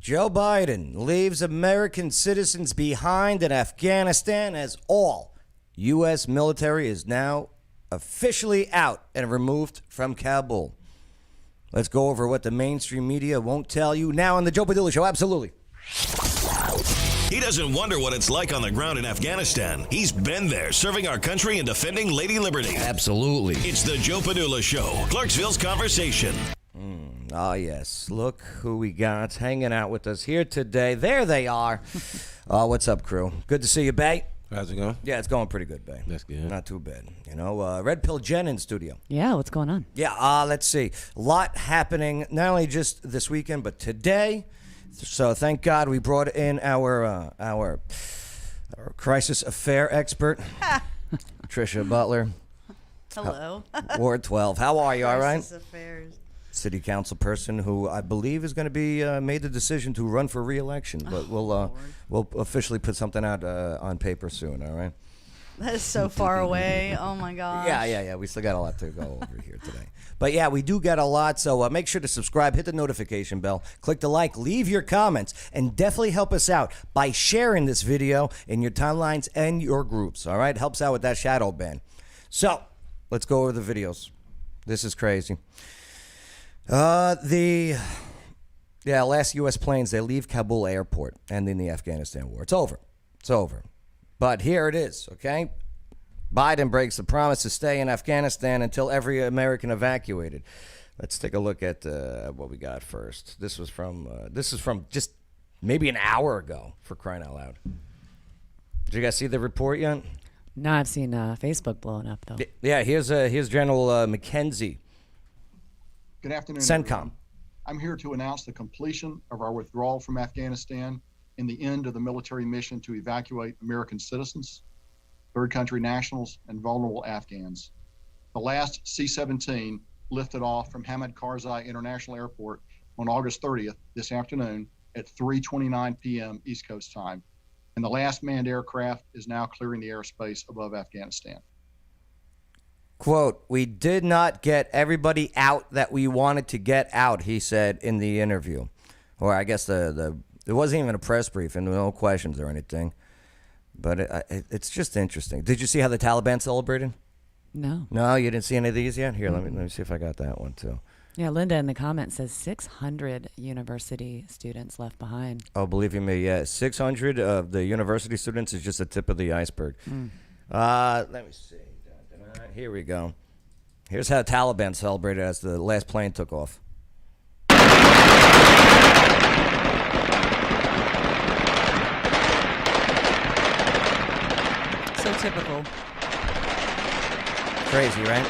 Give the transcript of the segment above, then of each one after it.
Joe Biden leaves American citizens behind in Afghanistan as all U.S. military is now officially out and removed from Kabul. Let's go over what the mainstream media won't tell you now on the Joe Padula Show. Absolutely. He doesn't wonder what it's like on the ground in Afghanistan. He's been there, serving our country and defending Lady Liberty. Absolutely. It's the Joe Padula Show, Clarksville's Conversation. Oh, yes. Look who we got hanging out with us here today. There they are. What's up, crew? Good to see you, Bay. How's it going? Yeah, it's going pretty good, Bay. That's good. Not too bad. You know, Red Pill Jen in studio. Yeah, what's going on? Yeah, let's see. A lot happening, not only just this weekend, but today. So thank God we brought in our crisis affair expert, Tricia Butler. Hello. Ward 12. How are you? All right? Crisis affairs. City council person who I believe is going to be made the decision to run for re-election, but we'll officially put something out on paper soon. All right. That is so far away. Oh my gosh. Yeah. We still got a lot to go over here today. But yeah, we do get a lot, so make sure to subscribe, hit the notification bell, click the like, leave your comments, and definitely help us out by sharing this video in your timelines and your groups, all right? Helps out with that shadow ban. So, let's go over the videos. This is crazy. Last U.S. planes, they leave Kabul airport, ending the Afghanistan war. It's over. It's over. But here it is, okay? Biden breaks the promise to stay in Afghanistan until every American evacuated. Let's take a look at what we got first. This is from just maybe an hour ago, for crying out loud. Did you guys see the report yet? No, I've seen Facebook blowing up, though. Yeah, here's General McKenzie. Good afternoon, CENTCOM. everyone. I'm here to announce the completion of our withdrawal from Afghanistan and the end of the military mission to evacuate American citizens, third country nationals, and vulnerable Afghans. The last C-17 lifted off from Hamid Karzai International Airport on August 30th this afternoon at 3:29 p.m. East Coast time, and the last manned aircraft is now clearing the airspace above Afghanistan. Quote, "We did not get everybody out that we wanted to get out," he said in the interview. Or I guess it wasn't even a press briefing, no questions or anything. But it's just interesting. Did you see how the Taliban celebrated? No. No, you didn't see any of these yet? Here, let me see if I got that one too. Yeah, Linda in the comments says 600 university students left behind. Oh, believe you me, yeah. 600 of the university students is just the tip of the iceberg. Let me see. Here we go. Here's how Taliban celebrated as the last plane took off. So typical. Crazy, right?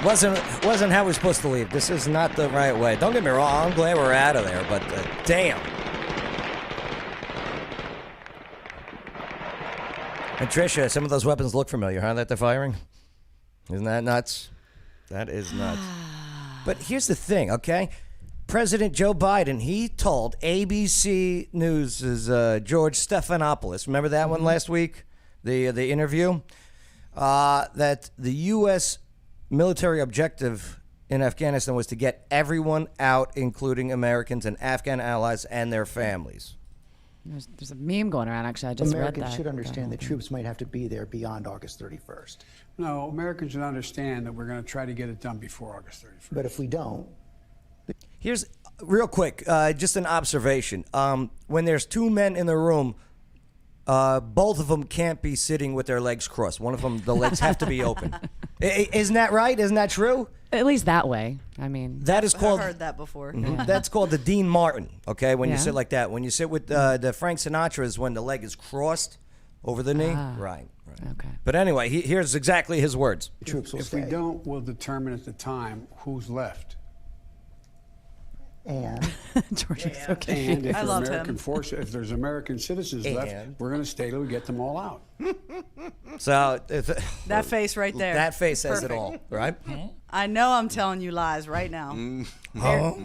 Wasn't how we're supposed to leave. This is not the right way. Don't get me wrong. I'm glad we're out of there, but damn. And Tricia, some of those weapons look familiar, huh? That they're firing? Isn't that nuts? That is nuts. But here's the thing, okay? President Joe Biden, he told ABC News' George Stephanopoulos, remember that one last week, the interview, that the U.S. military objective in Afghanistan was to get everyone out, including Americans and Afghan allies and their families. There's a meme going around, actually. I just read that. Americans should understand that troops might have to be there beyond August 31st. No, Americans should understand that we're going to try to get it done before August 31st. But if we don't... Here's, real quick, just an observation. When there's two men in the room, both of them can't be sitting with their legs crossed. One of them, the legs have to be open. Isn't that right? Isn't that true? At least that way. I mean, that is called. I've heard that before. Yeah. That's called the Dean Martin. Okay, when you Yeah. sit like that. When you sit with the Frank Sinatra is when the leg is crossed over the knee. Right. Okay. But anyway, here's exactly his words. The troops will If stay. we don't, we'll determine at the time who's left. And George is okay. And if I there are loved American him. forces, if there's American citizens left, we're going to stay till we get them all out. So That face right there. that face says Perfect. it all, right? I know I'm telling you lies right now. Yeah.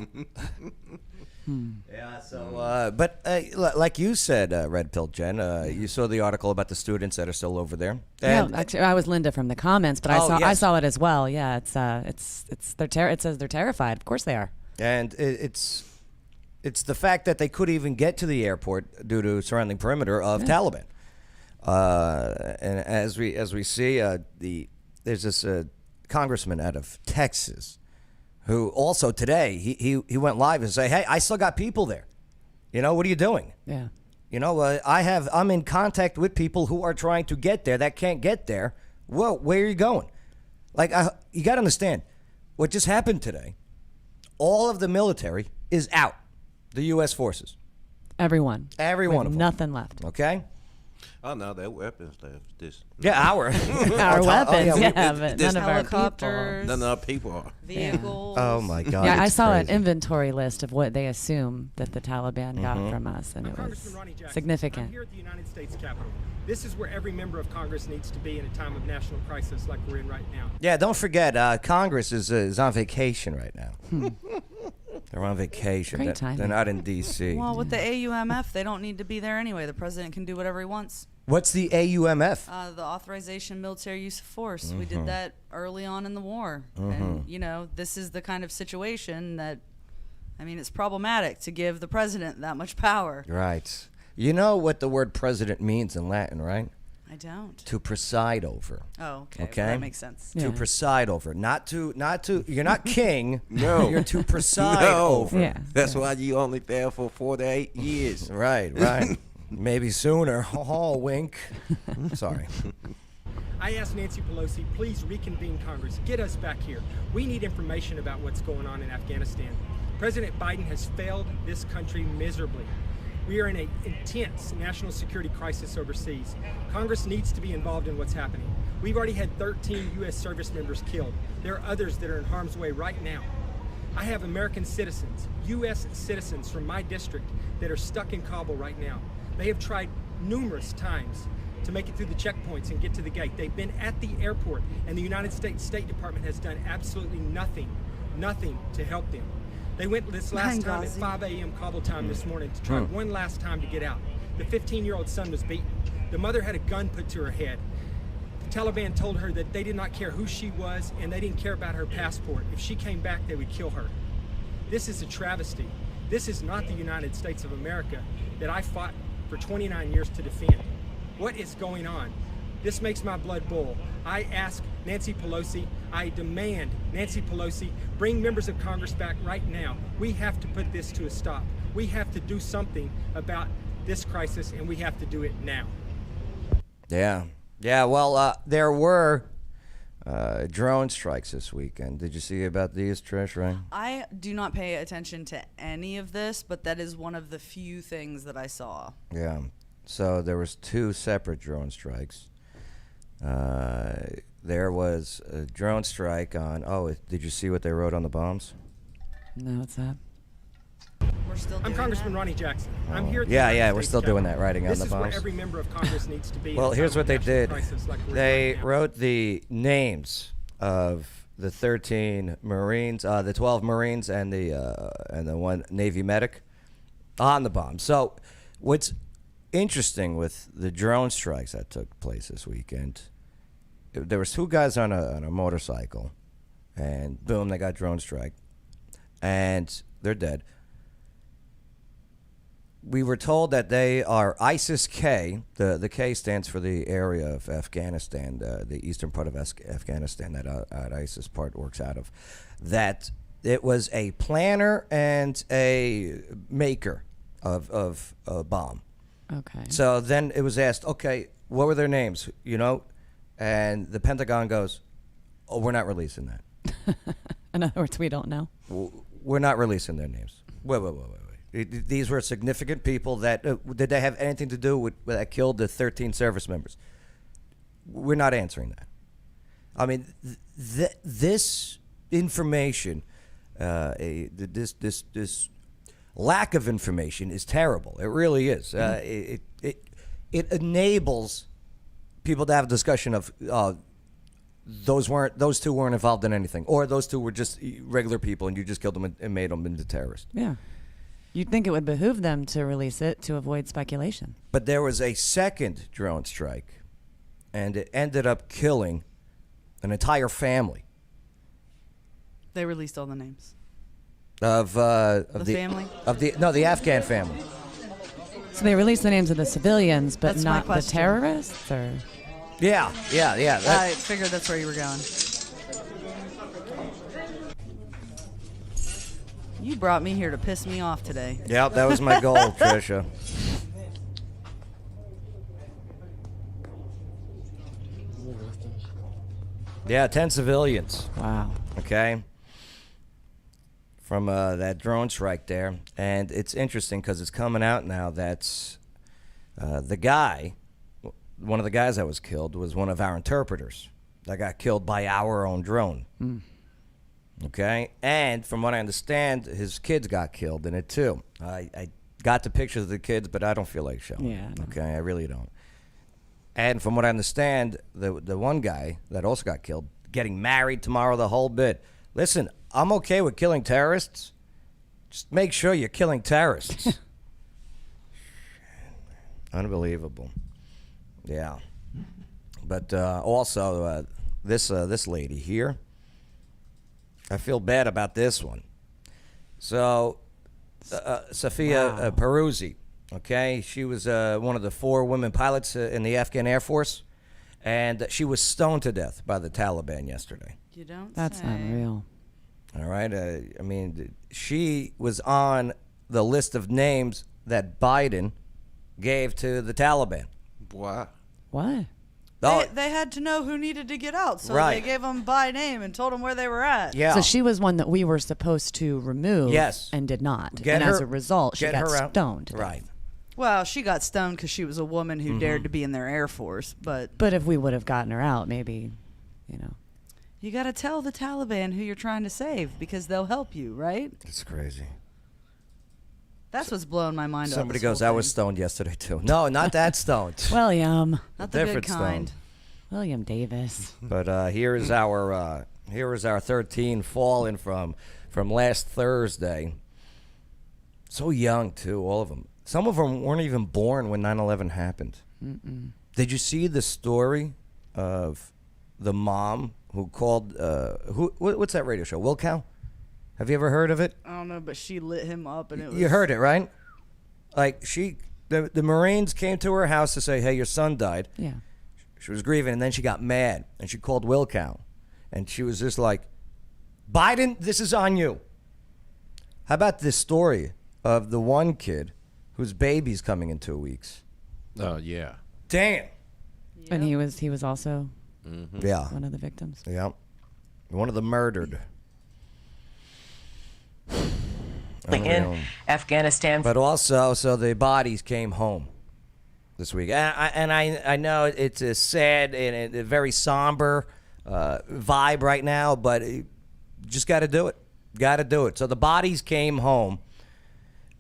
So, but like you said, Red Pill Jen, you saw the article about the students that are still over there. Yeah, And, actually, I was Linda from the comments, but I saw it as well. Yeah, it says they're terrified. Of course they are. And it's the fact that they couldn't even get to the airport due to surrounding perimeter of Taliban. And as we see, there's this congressman out of Texas who also today he went live and say, "Hey, I still got people there. You know, what are you doing? Yeah. You know, I'm in contact with people who are trying to get there that can't get there. Well, where are you going? Like, you got to understand what just happened today. All of the military is out. The U.S. forces. Every one of them. Nothing left. Okay. Oh no, their weapons left. This. Yeah, our weapons. yeah, But none of our people. Helicopters, None of our people are. vehicles. Oh my God. Yeah, I it's saw an crazy. inventory list of what they assume that the Taliban got from us, and it was significant. I'm here at the United States Capitol. This is where every member of Congress needs to be in a time of national crisis like we're in right now. Yeah, don't forget, Congress is on vacation right now. They're on vacation. Great They're timing. not in D.C. Well, with the AUMF, they don't need to be there anyway. The president can do whatever he wants. What's the AUMF? The authorization military use of force. We did that early on in the war. And, you know, this is the kind of situation that, I mean, it's problematic to give the president that much power. Right. You know what the word president means in Latin, right? I don't. To preside over. Oh, okay. Okay. Well, that makes sense. Yeah. To preside over. Not to, you're not king. No. You're to preside No. over. Yeah. That's why you only there for 4 to 8 years. Right. Maybe sooner. Oh, wink. Sorry. I asked Nancy Pelosi, please reconvene Congress. Get us back here. We need information about what's going on in Afghanistan. President Biden has failed this country miserably. We are in an intense national security crisis overseas. Congress needs to be involved in what's happening. We've already had 13 U.S. service members killed. There are others that are in harm's way right now. I have American citizens, U.S. citizens from my district that are stuck in Kabul right now. They have tried numerous times to make it through the checkpoints and get to the gate. They've been at the airport, and the United States State Department has done absolutely nothing to help them. They went this last time at 5 a.m. Kabul time this morning to try one last time to get out. The 15-year-old son was beaten. The mother had a gun put to her head. The Taliban told her that they did not care who she was and they didn't care about her passport. If she came back, they would kill her. This is a travesty. This is not the United States of America that I fought for 29 years to defend. What is going on? This makes my blood boil. I ask Nancy Pelosi, I demand Nancy Pelosi, bring members of Congress back right now. We have to put this to a stop. We have to do something about this crisis, and we have to do it now. Yeah. Well, there were drone strikes this weekend. Did you see about these, Trish? Right? I do not pay attention to any of this, but that is one of the few things that I saw. Yeah. So there was 2 separate drone strikes. There was a drone strike on. Did you see what they wrote on the bombs? No, what's that? We're still doing I'm Congressman that? Ronnie Jackson. I'm here at the Yeah, United we're States still doing Capitol. that, writing on This the is where bombs. every member of Congress needs to be. Well, in a here's time what of they national did. crisis like we're in They right now. wrote the names of the 13 Marines, the 12 Marines, and the one Navy medic on the bomb. So, what's interesting with the drone strikes that took place this weekend, there was 2 guys on a motorcycle, and boom, they got drone strike, and they're dead. We were told that they are ISIS-K. The K stands for the area of Afghanistan, the eastern part of Afghanistan that ISIS part works out of. That it was a planner and a maker of a bomb. Okay. So then it was asked, okay, what were their names? You know, and the Pentagon goes, "Oh, we're not releasing that. In other words, we don't know. We're not releasing their names." Wait. These were significant people that did they have anything to do with that killed the 13 service members? We're not answering that. I mean, this information, this lack of information is terrible. It really is. It enables people to have a discussion of those 2 weren't involved in anything, or those 2 were just regular people and you just killed them and made them into terrorists. Yeah. You'd think it would behoove them to release it to avoid speculation. But there was a second drone strike, and it ended up killing an entire family. They released all the names. of The family? the Afghan family. So they released the names of the civilians, but That's my not the question. terrorists, or Yeah. I figured that's where you were going. You brought me here to piss me off today. Yep, that was my goal, Tricia. Yeah, 10 civilians. wow. Okay. From that drone strike there. And it's interesting because it's coming out now that the guy, one of the guys that was killed, was one of our interpreters that got killed by our own drone. Okay. And from what I understand, his kids got killed in it too. I got the pictures of the kids, but I don't feel like showing. Yeah, no. Okay. I really don't. And from what I understand, the one guy that also got killed, getting married tomorrow, the whole bit. Listen, I'm okay with killing terrorists. Just make sure you're killing terrorists. Unbelievable. Yeah. But also, this lady here, I feel bad about this one. So, Sophia Peruzzi, okay? She was one of the 4 women pilots in the Afghan Air Force, and she was stoned to death by the Taliban yesterday. You don't That's say. not real. All right? I mean, she was on the list of names that Biden gave to the Taliban. Boy. What? Oh, They had to know who needed to get out, so Right. they gave them by name and told them where they were at. yeah. So she was one that we were supposed to remove. Yes. And did not. Get and her- as a result, she get got her out. stoned. Right. Well, she got stoned because she was a woman who dared to be in their Air Force. But But if we would have gotten her out, maybe, you know. you got to tell the Taliban who you're trying to save because they'll help you, right? It's crazy. That's what's blowing my mind. about Somebody this goes, whole I was thing. stoned yesterday, too. No, not that stoned. William. Not the good different kind. stone. William Davis. But here is our 13 fallen from last Thursday. So young too, all of them. Some of them weren't even born when 9/11 happened. Did you see the story of the mom who called? What's that radio show? Wilcow? Have you ever heard of it? I don't know, but she lit him up, and it was. You heard it, right? Like the Marines came to her house to say, "Hey, your son died." Yeah. She was grieving, and then she got mad, and she called Wilcow, and she was just like, "Biden, this is on you." How about this story of the one kid whose baby's coming in 2 weeks? Oh, yeah. Damn. And he was also Yeah. one of the victims. Yeah. One of the murdered. In Afghanistan. But also, so the bodies came home this week. And I know it's a sad and a very somber vibe right now, but just got to do it. Got to do it. So the bodies came home,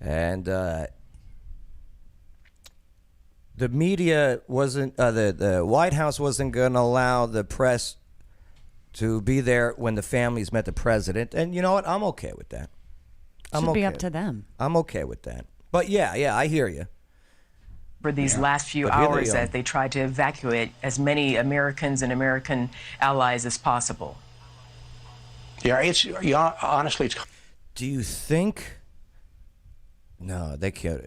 and the media wasn't, the White House wasn't going to allow the press to be there when the families met the president. And you know what? I'm okay with that. Should be up to them. I'm okay with that. But yeah, I hear you. For these last few But here they hours are. as they tried to evacuate as many Americans and American allies as possible. Yeah, honestly, it's Do you think? No, they can't.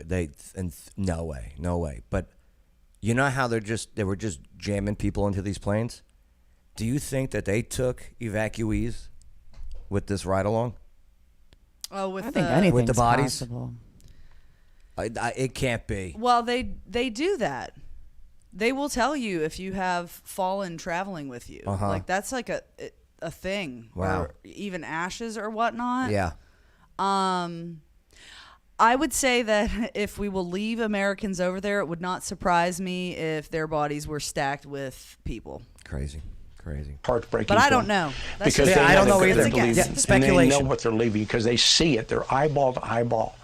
No way. But you know how they were just jamming people into these planes? Do you think that they took evacuees with this ride along? Oh, with I think the, anything's with the bodies? possible. It can't be. Well, they do that. They will tell you if you have fallen traveling with you. Uh-huh. Like that's like a thing. Wow. Or even ashes or whatnot. Yeah. I would say that if we will leave Americans over there, it would not surprise me if their bodies were stacked with people. Crazy. heartbreaking. But I for don't them. know. That's Because just- they I don't know they're either. gonna believe Yeah, it, and they speculation. know what they're leaving because they see it. They're eyeball to eyeball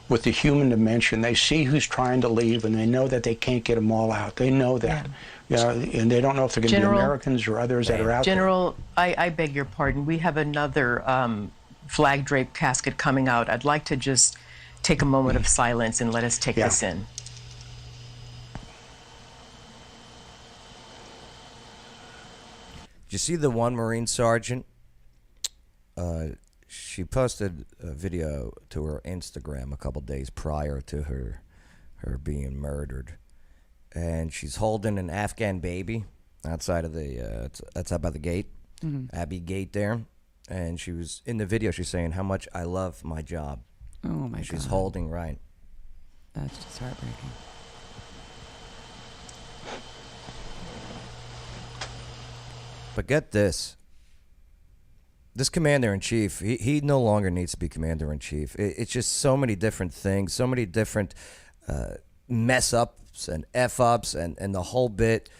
with the human dimension. They see who's trying to leave, and they know that they can't get them all out. They know that. Yeah, and they don't know if they're going to be General- Americans or others that are out there. General, I beg your pardon. We have another flag draped casket coming out. I'd like to just take a moment of silence and let us take Yeah. this in. Did you see the one Marine sergeant? she posted a video to her Instagram a couple days prior to her being murdered, and she's holding an Afghan baby outside of the outside by the gate, Abbey Gate there, and she was in the video. She's saying how much I love my job. Oh my God. She's holding right. That's just heartbreaking. But get this. This commander-in-chief, he no longer needs to be commander-in-chief. It's just so many different things, so many different mess-ups and F-ups and the whole bit.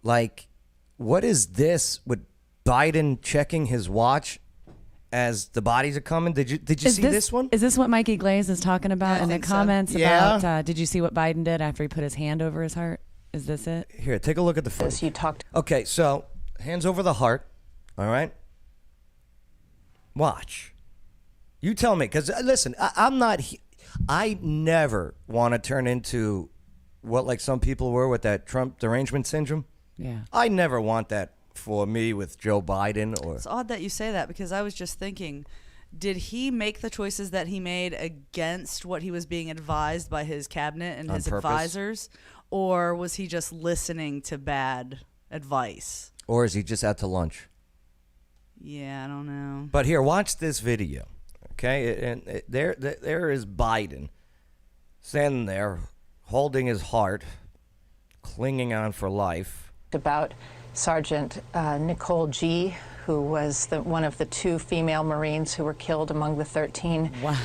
Like, what is this with Biden checking his watch as the bodies are coming? Did you see this one? Is this what Mikey Glaze is talking about in the comments about, did you see what Biden did after he put his hand over his heart? Is this it? Here, take a look at the footage. You talked. Okay, so hands over the heart, all right? Watch. You tell me, because listen, I'm not. I never want to turn into what like some people were with that Trump derangement syndrome. Yeah. I never want that for me with Joe Biden. Or It's odd that you say that, because I was just thinking, did he make the choices that he made against what he was being advised by his cabinet and On his purpose? advisors, or was he just listening to bad advice? or is he just out to lunch? Yeah, I don't know. But here, watch this video, okay? And there is Biden standing there, holding his heart, clinging on for life. About Sergeant Nicole G., who was one of the 2 female Marines who were killed among the 13. Wow.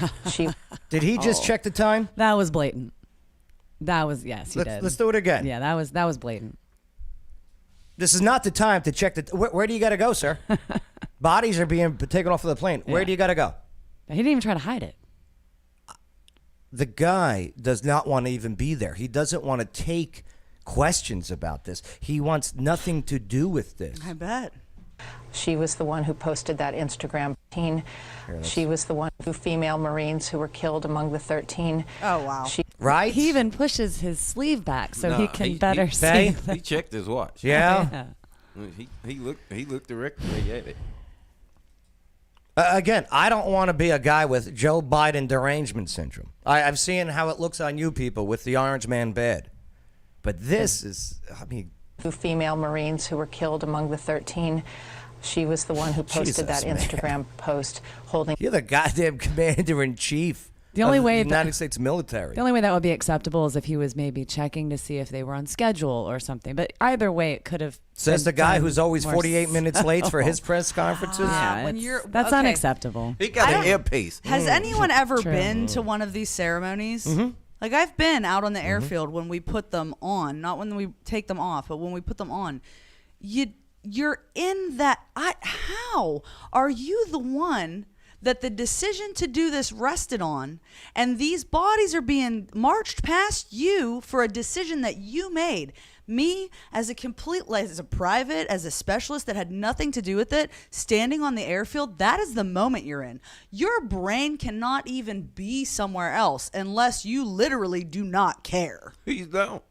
Did he just check the time? That was blatant. That was, yes, he did. Let's do it again. Yeah, that was blatant. This is not the time to check the... Where do you got to go, sir? Bodies are being taken off of the plane. Where do you got to go? He didn't even try to hide it. The guy does not want to even be there. He doesn't want to take questions about this. He wants nothing to do with this. I bet. She was the one who posted that Instagram. She was the one, 2 female Marines who were killed among the 13. Oh, wow. Right? He even pushes his sleeve back so he can better see. Hey? He checked his watch. Yeah. He looked directly at it. Again, I don't want to be a guy with Joe Biden derangement syndrome. I've seen how it looks on you people with the Orange Man bed. But this is, I mean... 2 female Marines who were killed among the 13. She was the one who posted that Instagram post holding... You're the goddamn commander-in-chief The only of way the United States military. The only way that would be acceptable is if he was maybe checking to see if they were on schedule or something. But either way, it could have... Says the guy who's always 48 minutes late for his press conferences. Yeah, when you're that's okay. unacceptable. He got an earpiece. Has anyone ever True. been to one of these ceremonies? Like, I've been out on the airfield when we put them on, not when we take them off, but when we put them on. You're in that. How are you the one that the decision to do this rested on, and these bodies are being marched past you for a decision that you made? Me, as a private, as a specialist that had nothing to do with it, standing on the airfield, that is the moment you're in. Your brain cannot even be somewhere else unless you literally do not care. He don't.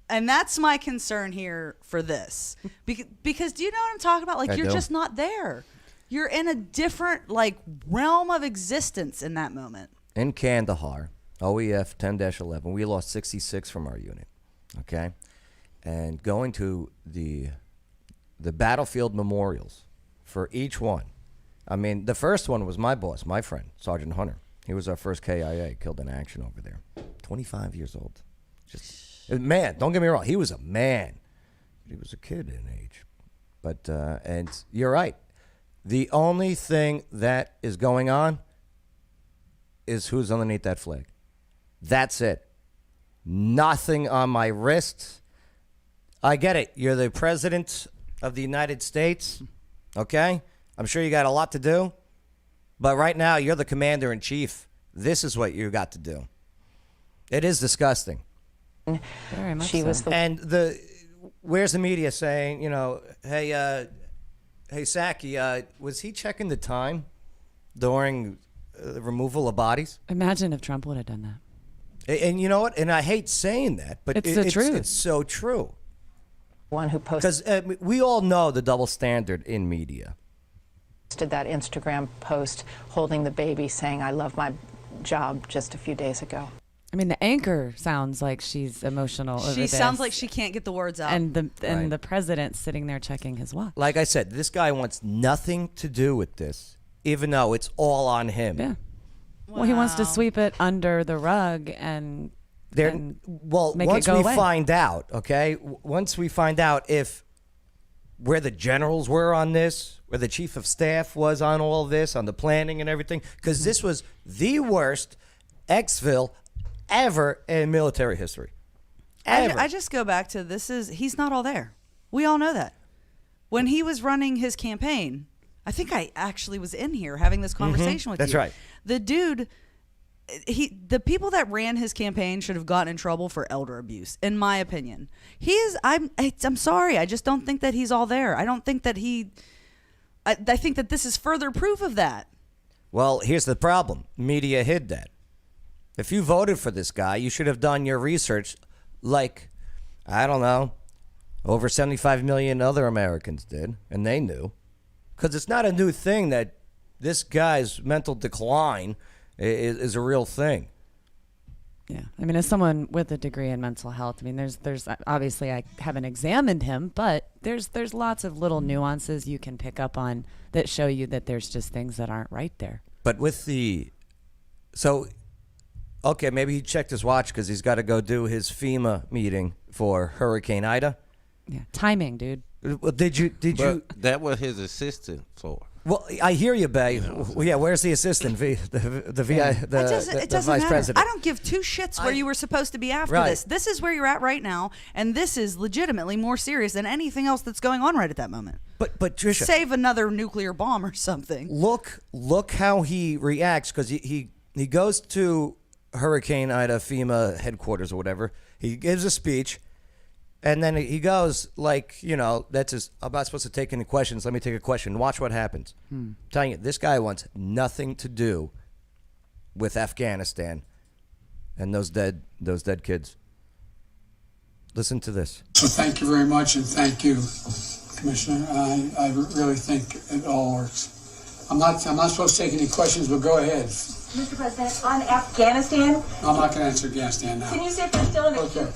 And that's my concern here for this. Because do you know what I'm talking about? Like, I you're do. just not there. You're in a different, like, realm of existence in that moment. In Kandahar, OEF 10-11, we lost 66 from our unit, okay? And going to the battlefield memorials for each one. I mean, the first one was my boss, my friend, Sergeant Hunter. He was our first KIA, killed in action over there. 25 years old. Just man, don't get me wrong, he was a man. He was a kid in age. But, and you're right. The only thing that is going on is who's underneath that flag. That's it. Nothing on my wrist. I get it. You're the president of the United States, okay? I'm sure you got a lot to do. But right now, you're the commander-in-chief. This is what you got to do. It is disgusting. Very much She so. was the And where's the media saying, you know, hey, Saki, was he checking the time during the removal of bodies? Imagine if Trump would have done that. And you know what? And I hate saying that, but It's the truth. It's so true. one who posted Because we all know the double standard in media. that Instagram post holding the baby saying, "I love my job," just a few days ago. I mean, the anchor sounds like she's emotional over She this. sounds like she can't get the words out. And the president sitting there checking his watch. Like I said, this guy wants nothing to do with this, even though it's all on him. Yeah. Well, he wants to sweep it under the rug and make once it go we away. find out, okay? Once we find out if where the generals were on this, where the chief of staff was on all this, on the planning and everything, because this was the worst exfil ever in military history. Ever. I just go back to he's not all there. We all know that. When he was running his campaign, I think I actually was in here having this conversation with you. That's right. The dude, the people that ran his campaign should have gotten in trouble for elder abuse, in my opinion. I'm sorry. I just don't think that he's all there. I don't think that I think that this is further proof of that. Well, here's the problem. Media hid that. If you voted for this guy, you should have done your research like, I don't know, over 75 million other Americans did, and they knew. Because it's not a new thing that this guy's mental decline is a real thing. Yeah. I mean, as someone with a degree in mental health, I mean, there's obviously I haven't examined him, but there's lots of little nuances you can pick up on that show you that there's just things that aren't right there. But with okay, maybe he checked his watch because he's got to go do his FEMA meeting for Hurricane Ida. Yeah, timing, dude. Well, did you? That was his assistant for. Well, I hear you, Bay. Well, yeah, where's the assistant? The vice matter. president. I don't give two shits where you were supposed to be after this. This is where you're at right now, and this is legitimately more serious than anything else that's going on right at that moment. But Trisha, save another nuclear bomb or something. Look how he reacts because he goes to Hurricane Ida FEMA headquarters or whatever. He gives a speech. And then he goes like, that's his, I'm not supposed to take any questions. Let me take a question. Watch what happens. I'm telling you, this guy wants nothing to do with Afghanistan and those dead kids. Listen to this. So thank you very much, and thank you, Commissioner. I really think it all works. I'm not supposed to take any questions, but go ahead. Mr. President, on Afghanistan. I'm not going to answer Afghanistan now. Can you say if they're still in a Okay.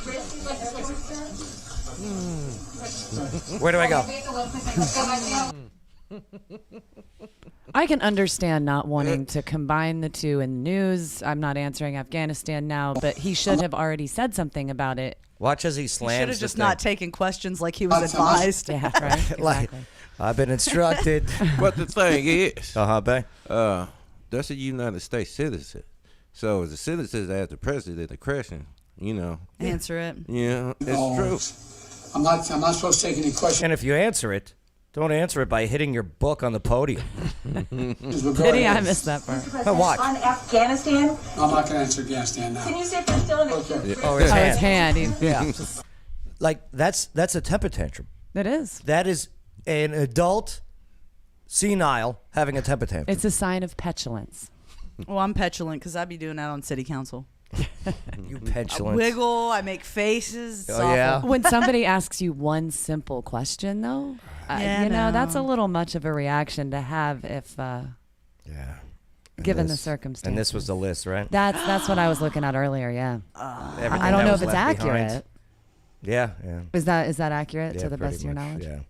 Where do I go? I can understand not wanting to combine the two in the news. I'm not answering Afghanistan now, but he should have already said something about it. Watch as he slams. He should have just not taken questions like he was advised. Yeah, right. Exactly. Like, I've been instructed. But the thing is, Bay. That's a United States citizen. So as a citizen, as the president, the question, answer it. Yeah, it's true. I'm not supposed to take any questions. And if you answer it, don't answer it by hitting your book on the podium. I missed that part. Watch. On Afghanistan. I'm not going to answer Afghanistan now. Can you say if they're still in a Okay. Oh, his hand. Yeah. Like, that's a temper tantrum. It is. That is an adult senile having a temper tantrum. It's a sign of petulance. Well, I'm petulant because I'd be doing that on city council. You I petulant. wiggle, I make faces. It's Oh, yeah? awful. When somebody asks you one simple question, though, that's a little much of a reaction to have if, given the circumstances. And this was the list, right? That's what I was looking at earlier. Yeah. Everything I don't that know was if it's left accurate. behind. Yeah. Is that accurate Yeah, to the pretty best of your much, knowledge? Yeah.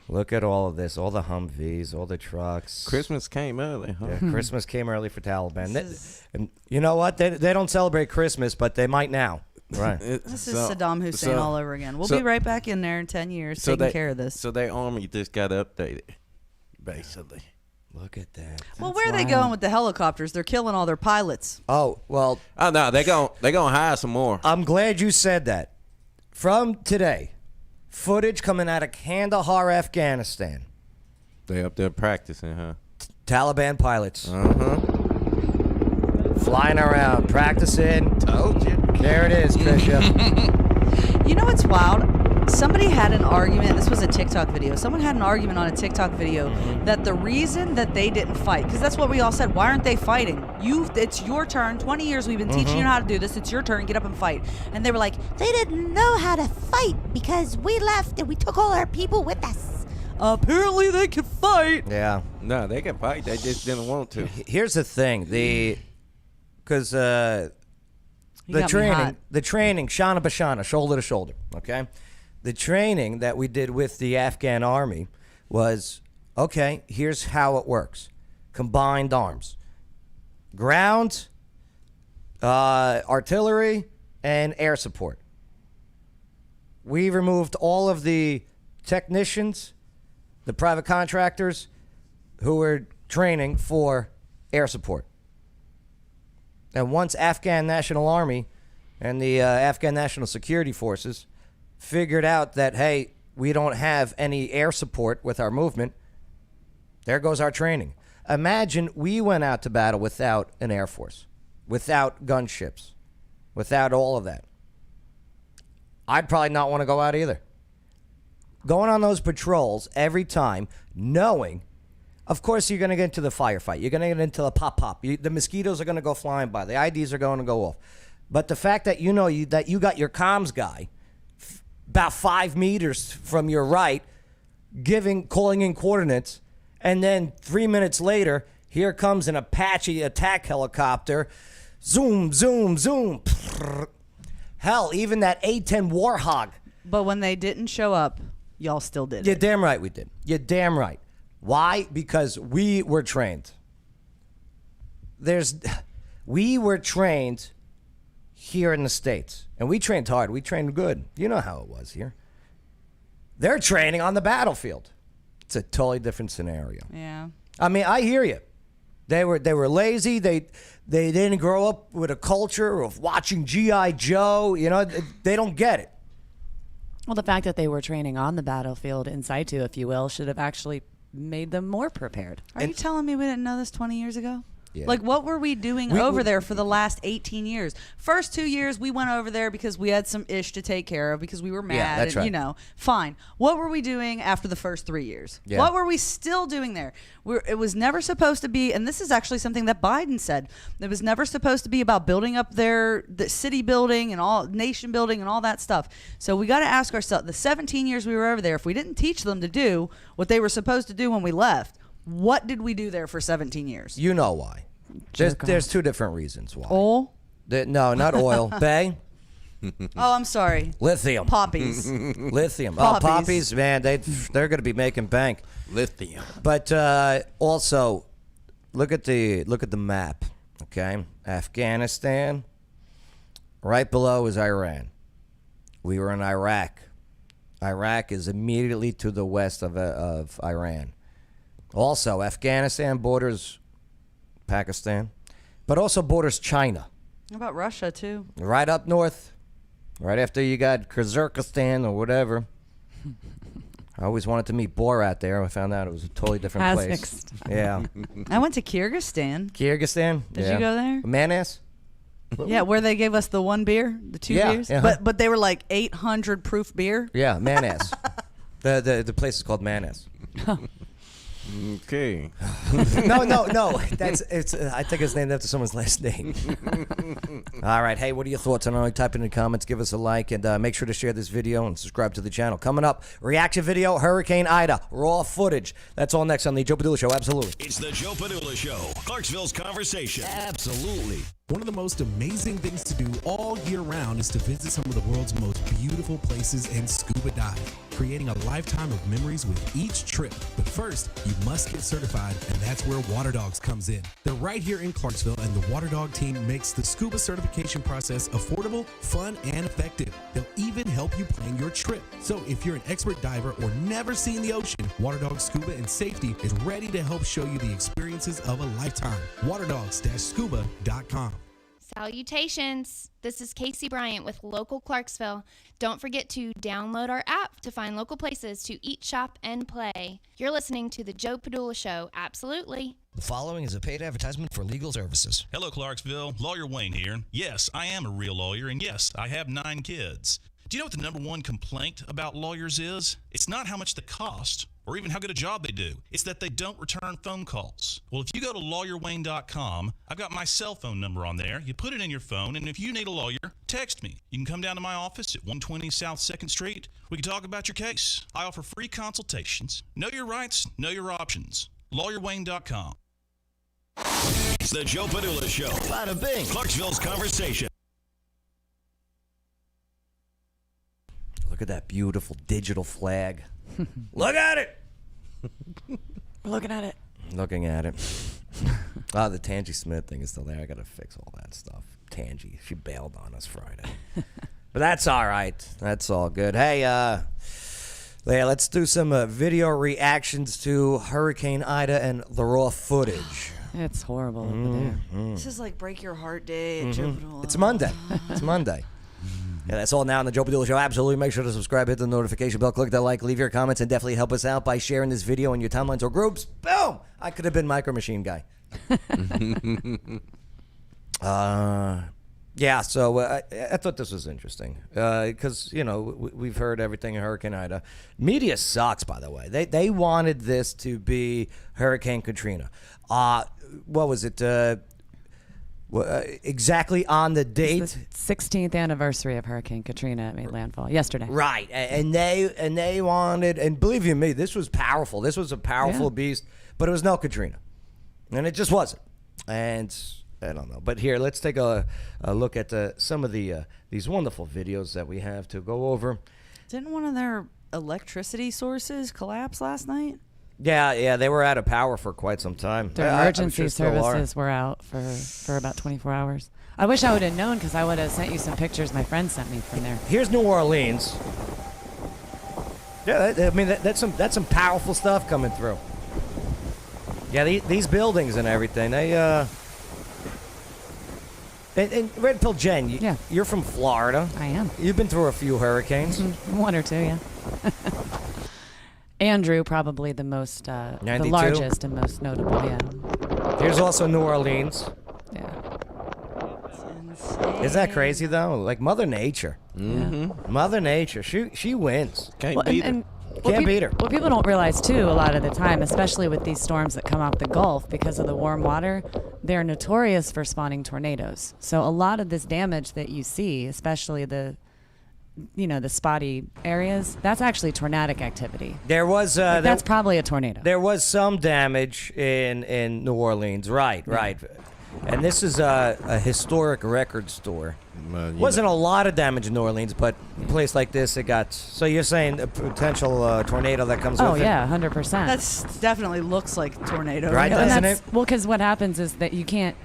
Look at all of this, all the Humvees, all the trucks. Christmas came early, huh? Yeah, Christmas came early for Taliban. And you know what? They don't celebrate Christmas, but they might now. Right. This is Saddam Hussein all over again. We'll be right back in there in 10 years taking care of this. So their army just got updated, basically. Look at that. Well, where are they going with the helicopters? They're killing all their pilots. Oh, well. Oh, no, they're gonna hire some more. I'm glad you said that. From today, footage coming out of Kandahar, Afghanistan. They up there practicing, huh? Taliban pilots. Uh-huh. Flying around, practicing. Told you. There it is, Trisha. You know what's wild? Somebody had an argument. This was a TikTok video. Someone had an argument on a TikTok video that the reason that they didn't fight, because that's what we all said. Why aren't they fighting? It's your turn. 20 years we've been teaching you how to do this. It's your turn. Get up and fight. And they were like, they didn't know how to fight because we left and we took all our people with us. apparently they can fight. Yeah. No, they can fight. They just didn't want to. Here's the thing. Because the got me hot. training, Shana Bashana, shoulder to shoulder, okay? The training that we did with the Afghan army was, okay, here's how it works. Combined arms. Ground, artillery, and air support. We removed all of the technicians, the private contractors who were training for air support. And once Afghan National Army and the Afghan National Security Forces figured out that, hey, we don't have any air support with our movement, there goes our training. Imagine we went out to battle without an air force, without gunships, without all of that. I'd probably not want to go out either. Going on those patrols every time, knowing, of course, you're going to get into the firefight. You're going to get into the pop-pop. The mosquitoes are going to go flying by. The IDs are going to go off. But the fact that you know that you got your comms guy about 5 meters from your right, calling in coordinates, and then 3 minutes later, here comes an Apache attack helicopter. Zoom, zoom, zoom. Hell, even that A-10 Warhog. But when they didn't show up, y'all still did You're it. damn right we did. You're damn right. Why? Because we were trained. We were trained here in the States. And we trained hard. We trained good. You know how it was here. They're training on the battlefield. It's a totally different scenario. Yeah. I mean, I hear you. They were lazy. They didn't grow up with a culture of watching G.I. Joe. You know, they don't get it. Well, the fact that they were training on the battlefield in situ, if you will, should have actually made them more prepared. Are you telling me we didn't know this 20 years ago? Yeah. Like, what were we doing over there for the last 18 years? First 2 years, we went over there because we had some ish to take care of because we were mad. Yeah, that's and, right. You know, fine. What were we doing after the first 3 years? Yeah. What were we still doing there? It was never supposed to be, and this is actually something that Biden said. It was never supposed to be about building up the city building and all nation building and all that stuff. So we got to ask ourselves, the 17 years we were over there, if we didn't teach them to do what they were supposed to do when we left, what did we do there for 17 years? You know why. There's two different reasons why. Oil? No, not oil. Bay? Oh, I'm sorry. Lithium. Poppies. Lithium. Poppies. Oh, poppies, man, they're going to be making bank. Lithium. But also, look at the map, okay? Afghanistan, right below is Iran. We were in Iraq. Iraq is immediately to the west of Iran. Also, Afghanistan borders Pakistan, but also borders China. How about Russia, too? Right up north, right after you got Kyrgyzstan or whatever. I always wanted to meet Borat there. I found out it was a totally different place. Yeah. I went to Kyrgyzstan. Kyrgyzstan? Did you go there? Manas? Yeah, where they gave us the one beer, the two beers. Yeah. But they were like 800 proof beer. Yeah, Manas. the place is called Manas. Okay. No. I think it's named after someone's last name. All right. Hey, what are your thoughts on it? Type in the comments. Give us a like, and make sure to share this video and subscribe to the channel. Coming up, reaction video, Hurricane Ida, raw footage. That's all next on the Joe Padula Show. Absolutely. It's the Joe Padula Show, Clarksville's conversation. Absolutely. One of the most amazing things to do all year round is to visit some of the world's most beautiful places and scuba dive, creating a lifetime of memories with each trip. But first, you must get certified, and that's where Water Dogs comes in. They're right here in Clarksville, and the Water Dog team makes the scuba certification process affordable, fun, and effective. They'll even help you plan your trip. So if you're an expert diver or never seen the ocean, Water Dogs Scuba and Safety is ready to help show you the experiences of a lifetime. waterdogs-scuba.com. Salutations! This is Casey Bryant with Local Clarksville. Don't forget to download our app to find local places to eat, shop, and play. You're listening to The Joe Padula Show. Absolutely. The following is a paid advertisement for legal services. Hello, Clarksville. Lawyer Wayne here. Yes, I am a real lawyer, and yes, I have 9 kids. Do you know what the number one complaint about lawyers is? It's not how much they cost or even how good a job they do. It's that they don't return phone calls. Well, if you go to lawyerwayne.com, I've got my cell phone number on there. You put it in your phone, and if you need a lawyer, text me. You can come down to my office at 120 South 2nd Street. We can talk about your case. I offer free consultations. Know your rights, know your options. lawyerwayne.com. It's the Joe Padula Show. Bada bing. Clarksville's conversation. Look at that beautiful digital flag. Look at it. We're looking at it. Looking at it. The Tangi Smith thing is still there. I got to fix all that stuff. Tangi, she bailed on us Friday. But that's all right. That's all good. Hey, let's do some video reactions to Hurricane Ida and the raw footage. It's horrible over there. This is like break your heart day at Joe Padula. It's Monday. It's Monday. Yeah, that's all now on the Joe Padula Show. Absolutely. Make sure to subscribe, hit the notification bell, click that like, leave your comments, and definitely help us out by sharing this video in your timelines or groups. Boom! I could have been Micro Machine Guy. Yeah, so I thought this was interesting because, you know, we've heard everything in Hurricane Ida. Media sucks, by the way. They wanted this to be Hurricane Katrina. What was it? Exactly on the date. It's the 16th anniversary of Hurricane Katrina made landfall yesterday. Right, and they wanted, and believe you me, this was powerful. This was a powerful beast, but it was no Katrina, and it just wasn't. And I don't know, but here, let's take a look at some of these wonderful videos that we have to go over. Didn't one of their electricity sources collapse last night? Yeah, they were out of power for quite some time. Their emergency services were out for about 24 hours. I wish I would have known because I would have sent you some pictures my friend sent me from there. Here's New Orleans. Yeah, I mean that's some powerful stuff coming through. Yeah, these buildings and everything. They and Red Pill Jen, you're from Florida. I am. You've been through a few hurricanes. One or two, yeah. Andrew, probably the most, the 92? largest and most notable, yeah. Here's also New Orleans. Yeah. Isn't that crazy, though? Like Mother Nature. Mm-hmm. Mother Nature. She wins. Can't beat her. Can't beat her. What people don't realize, too, a lot of the time, especially with these storms that come off the Gulf because of the warm water, they're notorious for spawning tornadoes. So a lot of this damage that you see, especially the spotty areas, that's actually tornadic activity. There was that's probably a tornado. There was some damage in New Orleans, right. And this is a historic record store. Wasn't a lot of damage in New Orleans, but a place like this, it got. So you're saying a potential tornado that comes with it? Oh, yeah, 100%. That's definitely looks like a tornado. Right, doesn't it? Well, because what happens is that you can't,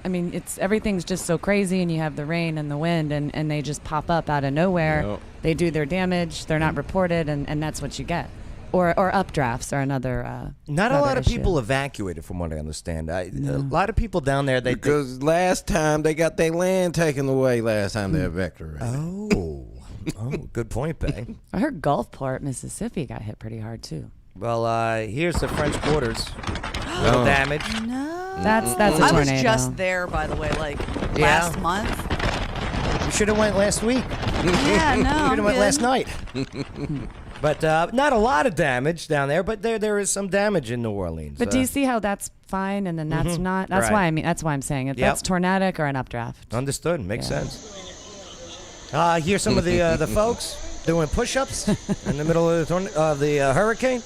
everything's just so crazy, and you have the rain and the wind, and they just pop up out of nowhere. Yep. They do their damage, they're not reported, and that's what you get. Or updrafts are another. Not a lot of people evacuated, from what I understand. A lot of people down there. Because last time they got their land taken away. Last time they evacuated. Oh, good point, Bay. I heard Gulfport, Mississippi, got hit pretty hard too. Well, here's the French Quarters. No damage. No. That's a tornado. I was just there, by the way, last month. You should have went last week. Yeah, no. You should have went last night. But not a lot of damage down there, but there is some damage in New Orleans. But do you see how that's fine and then that's not? That's right. That's why I'm saying it. That's tornadic or an updraft. Understood. Makes sense. Here's some of the folks doing push-ups in the middle of the hurricane.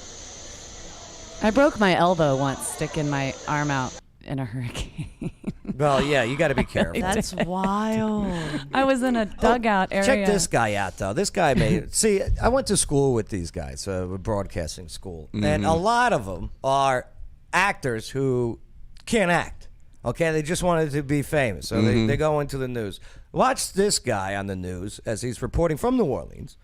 I broke my elbow once sticking my arm out in a hurricane. Well, yeah, you got to be careful. That's wild. I was in a dugout area. Check this guy out, though. This guy see, I went to school with these guys, broadcasting school, and a lot of them are actors who can't act. Okay, they just wanted to be famous, so they go into the news. Watch this guy on the news as he's reporting from New Orleans,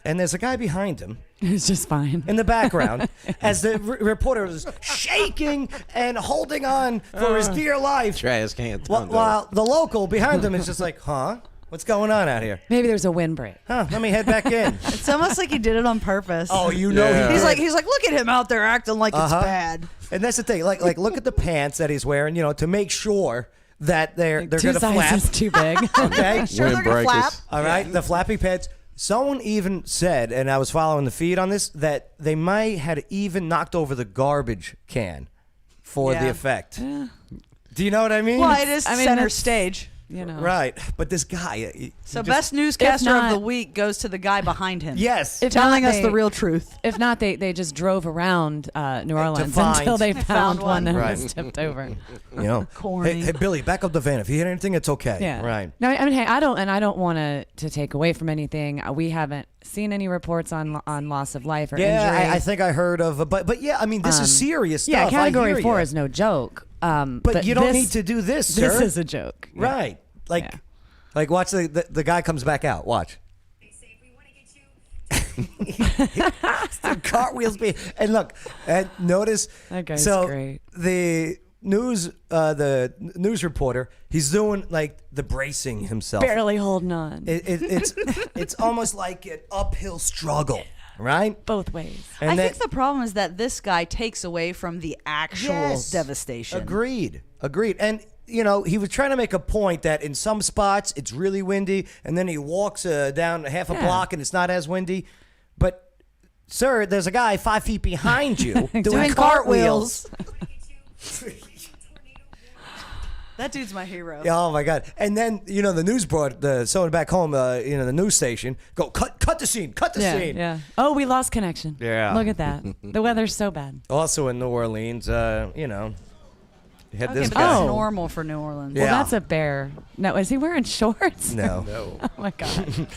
and there's a guy behind him. It's just fine. In the background, as the reporter is shaking and holding on for his dear life. Trash can. While the local behind him is just like, huh? What's going on out here? Maybe there's a windbreak. Huh? Let me head back in. It's almost like he did it on purpose. Oh, you know he did. He's like, look at him out there acting like it's bad. And that's the thing. Like, look at the pants that he's wearing. To make sure that they're going to flap. Two sizes too big. Okay, sure they're going to flap. All right, the flappy pants. Someone even said, and I was following the feed on this, that they might had even knocked over the garbage can for the effect. Yeah. Do you know what I mean? Well, it is center it's- stage. You know. Right. But this guy. So just- best newscaster not- of the week goes to the guy behind him. Yes. If telling not, us the real truth. If not, they just drove around New Orleans find- until they found one that Right. was tipped over. You know, Corny. hey, Billy, back up the van. If you hit anything, it's okay. Yeah. Right. No, I mean, hey, I don't want to take away from anything. We haven't seen any reports on loss of life or injury. Yeah, I think I heard of, but yeah, I mean, this is serious stuff. Yeah, I Category hear 4 ya. is no joke. But you don't need to do this, sir. This is a joke. Yeah. Right. Like watch the guy comes back out. Watch. The cartwheels and look and notice. That guy's so great. The news reporter, he's doing like the bracing himself. Barely holding on. It's almost like an uphill struggle, right? Both ways. And I think the problem is that this guy takes away from the actual Yes. devastation. Agreed. And you know, he was trying to make a point that in some spots it's really windy, and then he walks down half a block and it's not as windy. But, sir, there's a guy 5 feet behind you doing cartwheels. That dude's my hero. Oh my God! And then the news someone back home, the news station, go cut the scene, cut the scene. Yeah. Oh, we lost connection. Yeah. Look at that. The weather's so bad. Also in New Orleans, you had Okay, this but guy. that's normal for New Orleans. Yeah. Well, that's a bear. No, is he wearing shorts? No. Oh my God.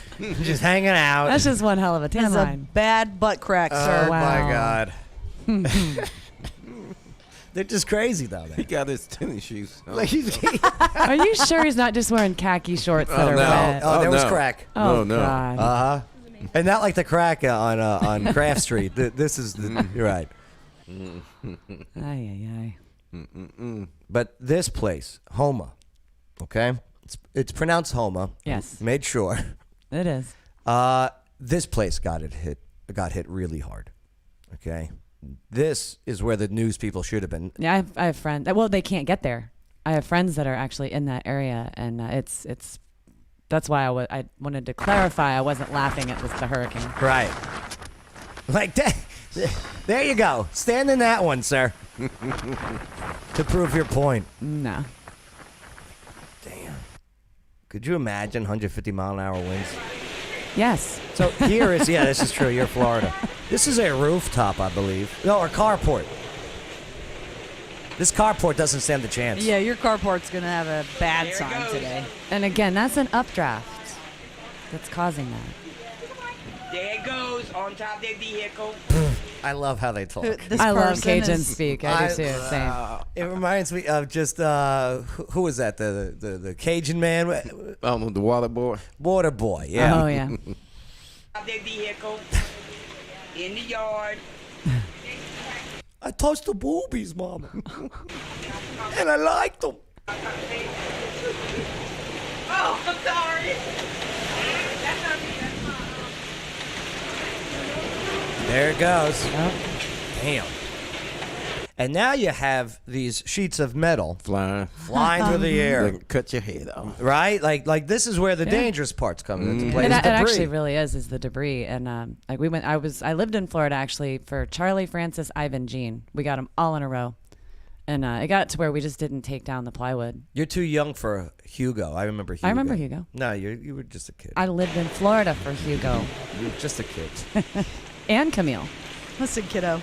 Just hanging out. That's just one hell of a tan That's a line. bad butt crack, sir. Oh my Wow. God. They're just crazy though. He got his tennis shoes. on. Are you sure he's not just wearing khaki shorts that are wet? Oh, there was no. crack. Oh, no. God. Uh-huh. And not like the crack on Craft Street. This is you're right. Ay. But this place, Homa, okay? It's pronounced Homa. Yes. Made sure. It is. This place got hit really hard. Okay? This is where the news people should have been. Yeah, I have friends. Well, they can't get there. I have friends that are actually in that area, and it's. That's why I wanted to clarify. I wasn't laughing at the hurricane. Right. Like that. There you go. Stand in that one, sir. To prove your point. No. Damn. Could you imagine 150-mile-an-hour winds? Yes. So here is, this is true. You're Florida. This is a rooftop, I believe. No, or carport. This carport doesn't stand a chance. Yeah, your carport's going to have a bad sign today. And again, that's an updraft that's causing that. There it goes on top of their vehicle. I love how they talk. I love Cajun speak. I do too. Same. It reminds me of just who was that? The Cajun man? The water boy. Water boy. Yeah. Oh yeah. Top their vehicle in the yard. I touched the boobies, Mama, and I liked them. Oh, I'm sorry. There it goes. Damn. And now you have these sheets of metal Flying through the air. Like, cut your head off. Right? Like this is where the dangerous parts come into play. It is actually debris. really is the debris. And like I lived in Florida actually for Charlie, Francis, Ivan, Jean. We got them all in a row. And it got to where we just didn't take down the plywood. You're too young for Hugo. I remember Hugo. I remember Hugo. No, you were just a kid. I lived in Florida for Hugo. You were just a kid. And Camille. Listen, kiddo.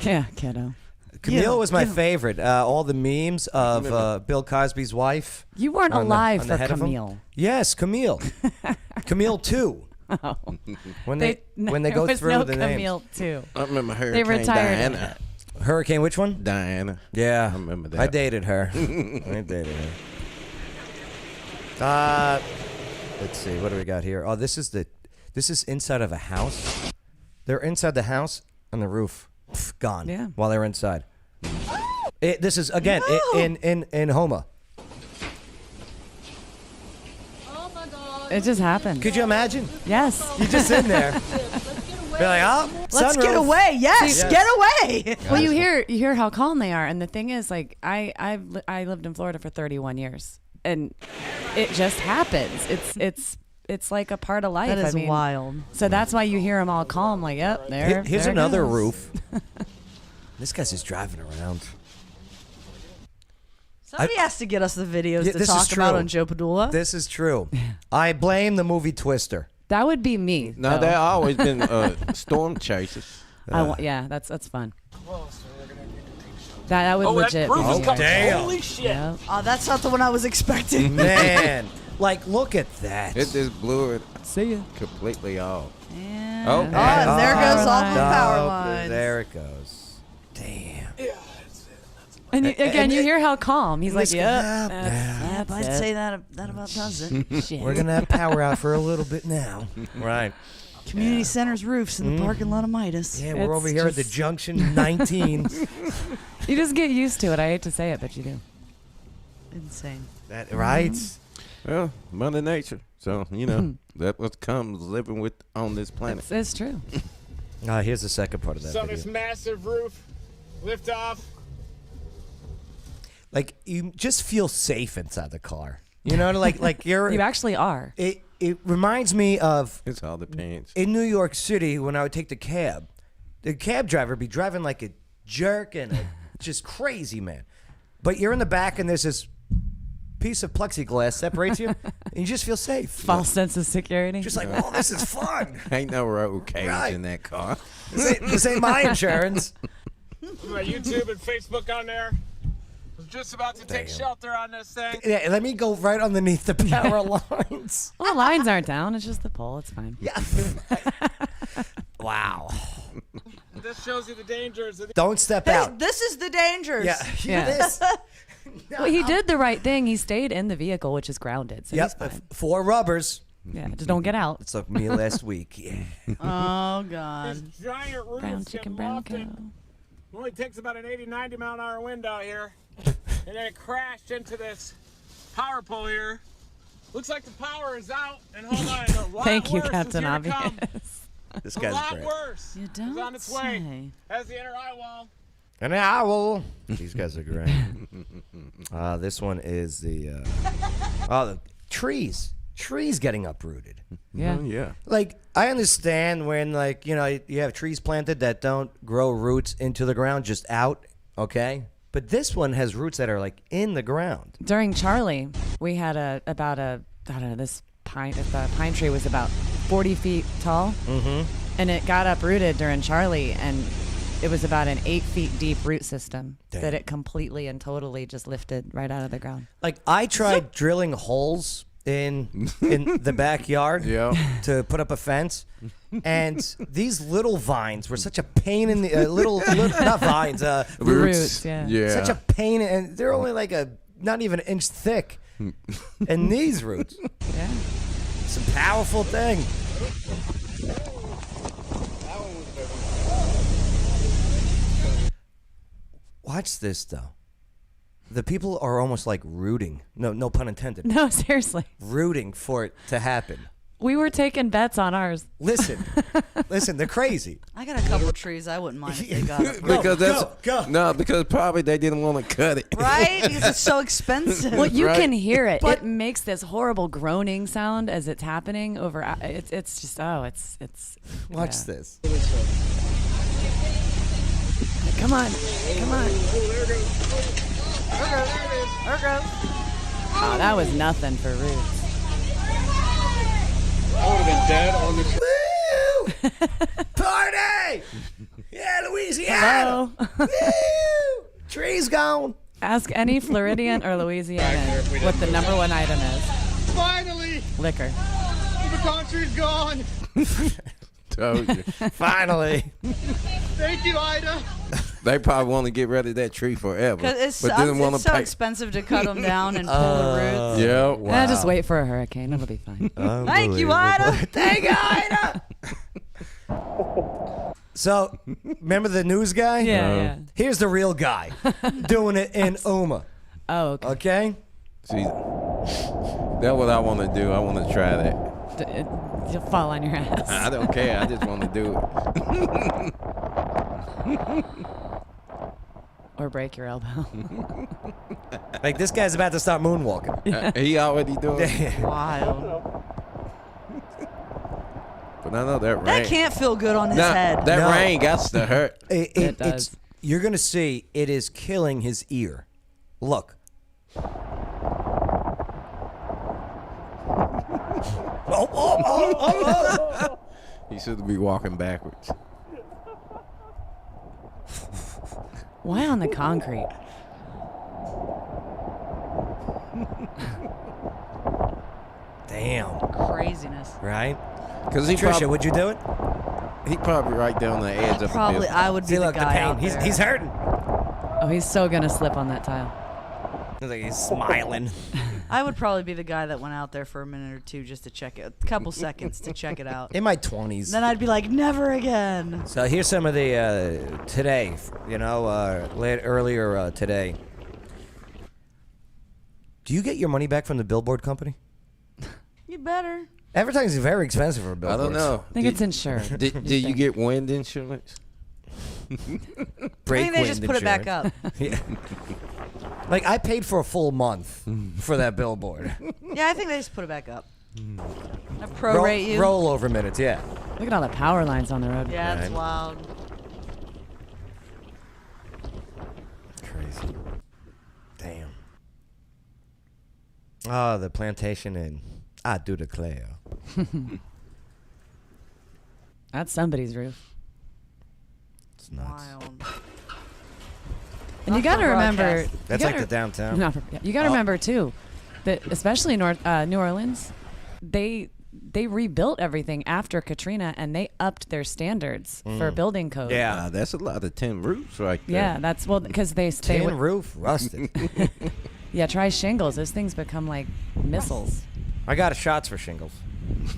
Yeah, kiddo. Camille was my favorite. All the memes of Bill Cosby's wife. You weren't on alive the for head of him. Camille. Yes, Camille. Camille 2. Oh. When they go there was through no the Camille names. too. I remember They Hurricane retired. Diana. Hurricane, which one? Diana. Yeah. I remember that. I dated her. Let's see. What do we got here? Oh, this is inside of a house. They're inside the house on the roof. Pff, gone. Yeah. While they're inside. This is again in Homa. It just happened. Could you imagine? Yes. You're just in there. Be like, oh, Let's sunroof. get away. Yes, Yeah. get away. Well, you hear how calm they are, and the thing is, like, I lived in Florida for 31 years, and it just happens. it's like a part of life. That is I mean, wild. So that's why you hear them all calm, like, yep, there. Here's there it another goes. roof. This guy's just driving around. Somebody has to get us the videos to this is talk about true. on Joe Padula. This is true. I blame the movie Twister. That would be me. No, though. there always been storm chasers. Yeah, that's fun. That was legit. That roof is coming. Damn. Holy shit. Yeah. Oh, that's not the one I was expecting. Man, like, look at that. It just blew it See ya. completely off. And, Oh, and there goes all the power No, lines. There it goes. Damn. And you, again, you hear how calm. He's like, This- yep. Yeah, that's I'd it. say that about does it. Shit. We're going to have power out for a little bit now. Right. Community center's roofs in the parking lot of Midas. Yeah, we're It's over here at the just- Junction 19. You just get used to it. I hate to say it, but you do. Insane. That right? Well, Mother Nature. So, you know, that what comes living with on this planet. It's true. Here's the second part of that So video. this massive roof, lift off. Like, you just feel safe inside the car. You know, like you're. You actually are. It reminds me of It's all the pants. in New York City when I would take the cab. The cab driver would be driving like a jerk and just crazy, man. But you're in the back and there's this piece of plexiglass separates you, and you just feel safe. False sense of security. Just like, oh, this is fun. Ain't no road cage Right. in that car. This ain't my insurance. My YouTube and Facebook on there. I was just about to take Damn. shelter on this thing. Yeah, let me go right underneath the power lines. Well, the lines aren't down. It's just the pole. It's fine. Yeah. Wow. This shows you the dangers of Don't step Hey, out. this is the dangers. Yeah. Yeah. This. Well, he did the right thing. He stayed in the vehicle, which is grounded. So he's Yep. fine. 4 rubbers. Yeah, just don't get out. It took me last week. Yeah. Oh, God. These giant roofs Brown get chicken, brown cow. lofted. It only takes about an 80, 90 mile an hour wind out here. And then it crashed into this power pole here. Looks like the power is out. And hold on, a lot Thank you, worse Captain is here to Obvious. come. This A guy's lot great. worse. You It's don't on its way. say. Has the inner eye wall. An owl. These guys are great. This one is the the trees. Trees getting uprooted. Yeah. Oh, yeah. Like, I understand when, like, you know, you have trees planted that don't grow roots into the ground, just out, okay? But this one has roots that are, like, in the ground. During Charlie, we had this pine. The pine tree was about 40 feet tall, and it got uprooted during Charlie, and it was about an 8 feet deep root system that it completely and totally just lifted right out of the ground. Like, I tried drilling holes in the backyard to put up a fence, and these little vines were such a pain in the little not vines, roots. Yeah. such a pain, and they're only like not even an inch thick, and these roots, Yeah. it's a powerful thing. Watch this though. The people are almost like rooting. No pun intended. No, seriously. Rooting for it to happen. We were taking bets on ours. Listen, they're crazy. I got a couple of trees I wouldn't mind if they got it. Because that's go. no, because probably they didn't want to cut it. Right? Because it's so expensive. Well, you Right. can hear it. But- It makes this horrible groaning sound as it's happening over. It's just it's. Watch yeah. this. Come on. Oh, that was nothing for roots. I would have been dead on the. Woo! Party! Yeah, Louisiana. Hello. Woo! Trees gone. Ask any Floridian or Louisianan what the number one item is. Finally, Liquor. the country's gone. Told you. Finally. Thank you, Ida. They probably want to get rid of that tree forever, Because but didn't want it's to so pay. expensive to cut them down and pull the roots. Yeah. Wow. Just wait for a hurricane. It'll be fine. Thank you, Ida. Thank you, Ida. So, remember the news guy? Yeah. Here's the real guy doing it in Uma. Oh, okay. Okay? See, that's what I want to do. I want to try that. You'll fall on your ass. I don't care. I just want to do it. Or break your elbow. Like, this guy's about to start moonwalking. He already doing it. Wild. But I know that rain. That can't feel good on his head. That No. rain got to hurt. It does. You're going to see it is killing his ear. Look. He should be walking backwards. Why on the concrete? Damn. Craziness. Right? Because he Trisha, would you do it? He probably right down the edge of Probably, the I would be See, the look, the guy pain. out He's, there. he's hurting. Oh, he's so gonna slip on that tile. He's like he's smiling. I would probably be the guy that went out there for a minute or two just to check it, a couple seconds to check it out. In my 20s. Then I'd be like, never again. So here's some of the today, earlier today. Do you get your money back from the billboard company? You better. Advertising is very expensive for I billboards. don't know. I think it's insured. Did you get wind insurance? I think they just put it back up. Yeah. Like, I paid for a full month for that billboard. Yeah, I think they just put it back up. I prorate you. Roll over minutes, yeah. Look at all the power lines on the road. Yeah, that's Right. wild. Crazy. Damn. Oh, the plantation in I do declare. That's somebody's roof. It's nuts. Wild. And you got to remember. broadcast. That's like the downtown. You got to remember too, that especially New Orleans, they rebuilt everything after Katrina and they upped their standards for building code. Yeah. That's a lot of tin roofs right there. Yeah, that's because they Tin roof, rusted. Yeah, try shingles. Those things become like missiles. I got shots for shingles.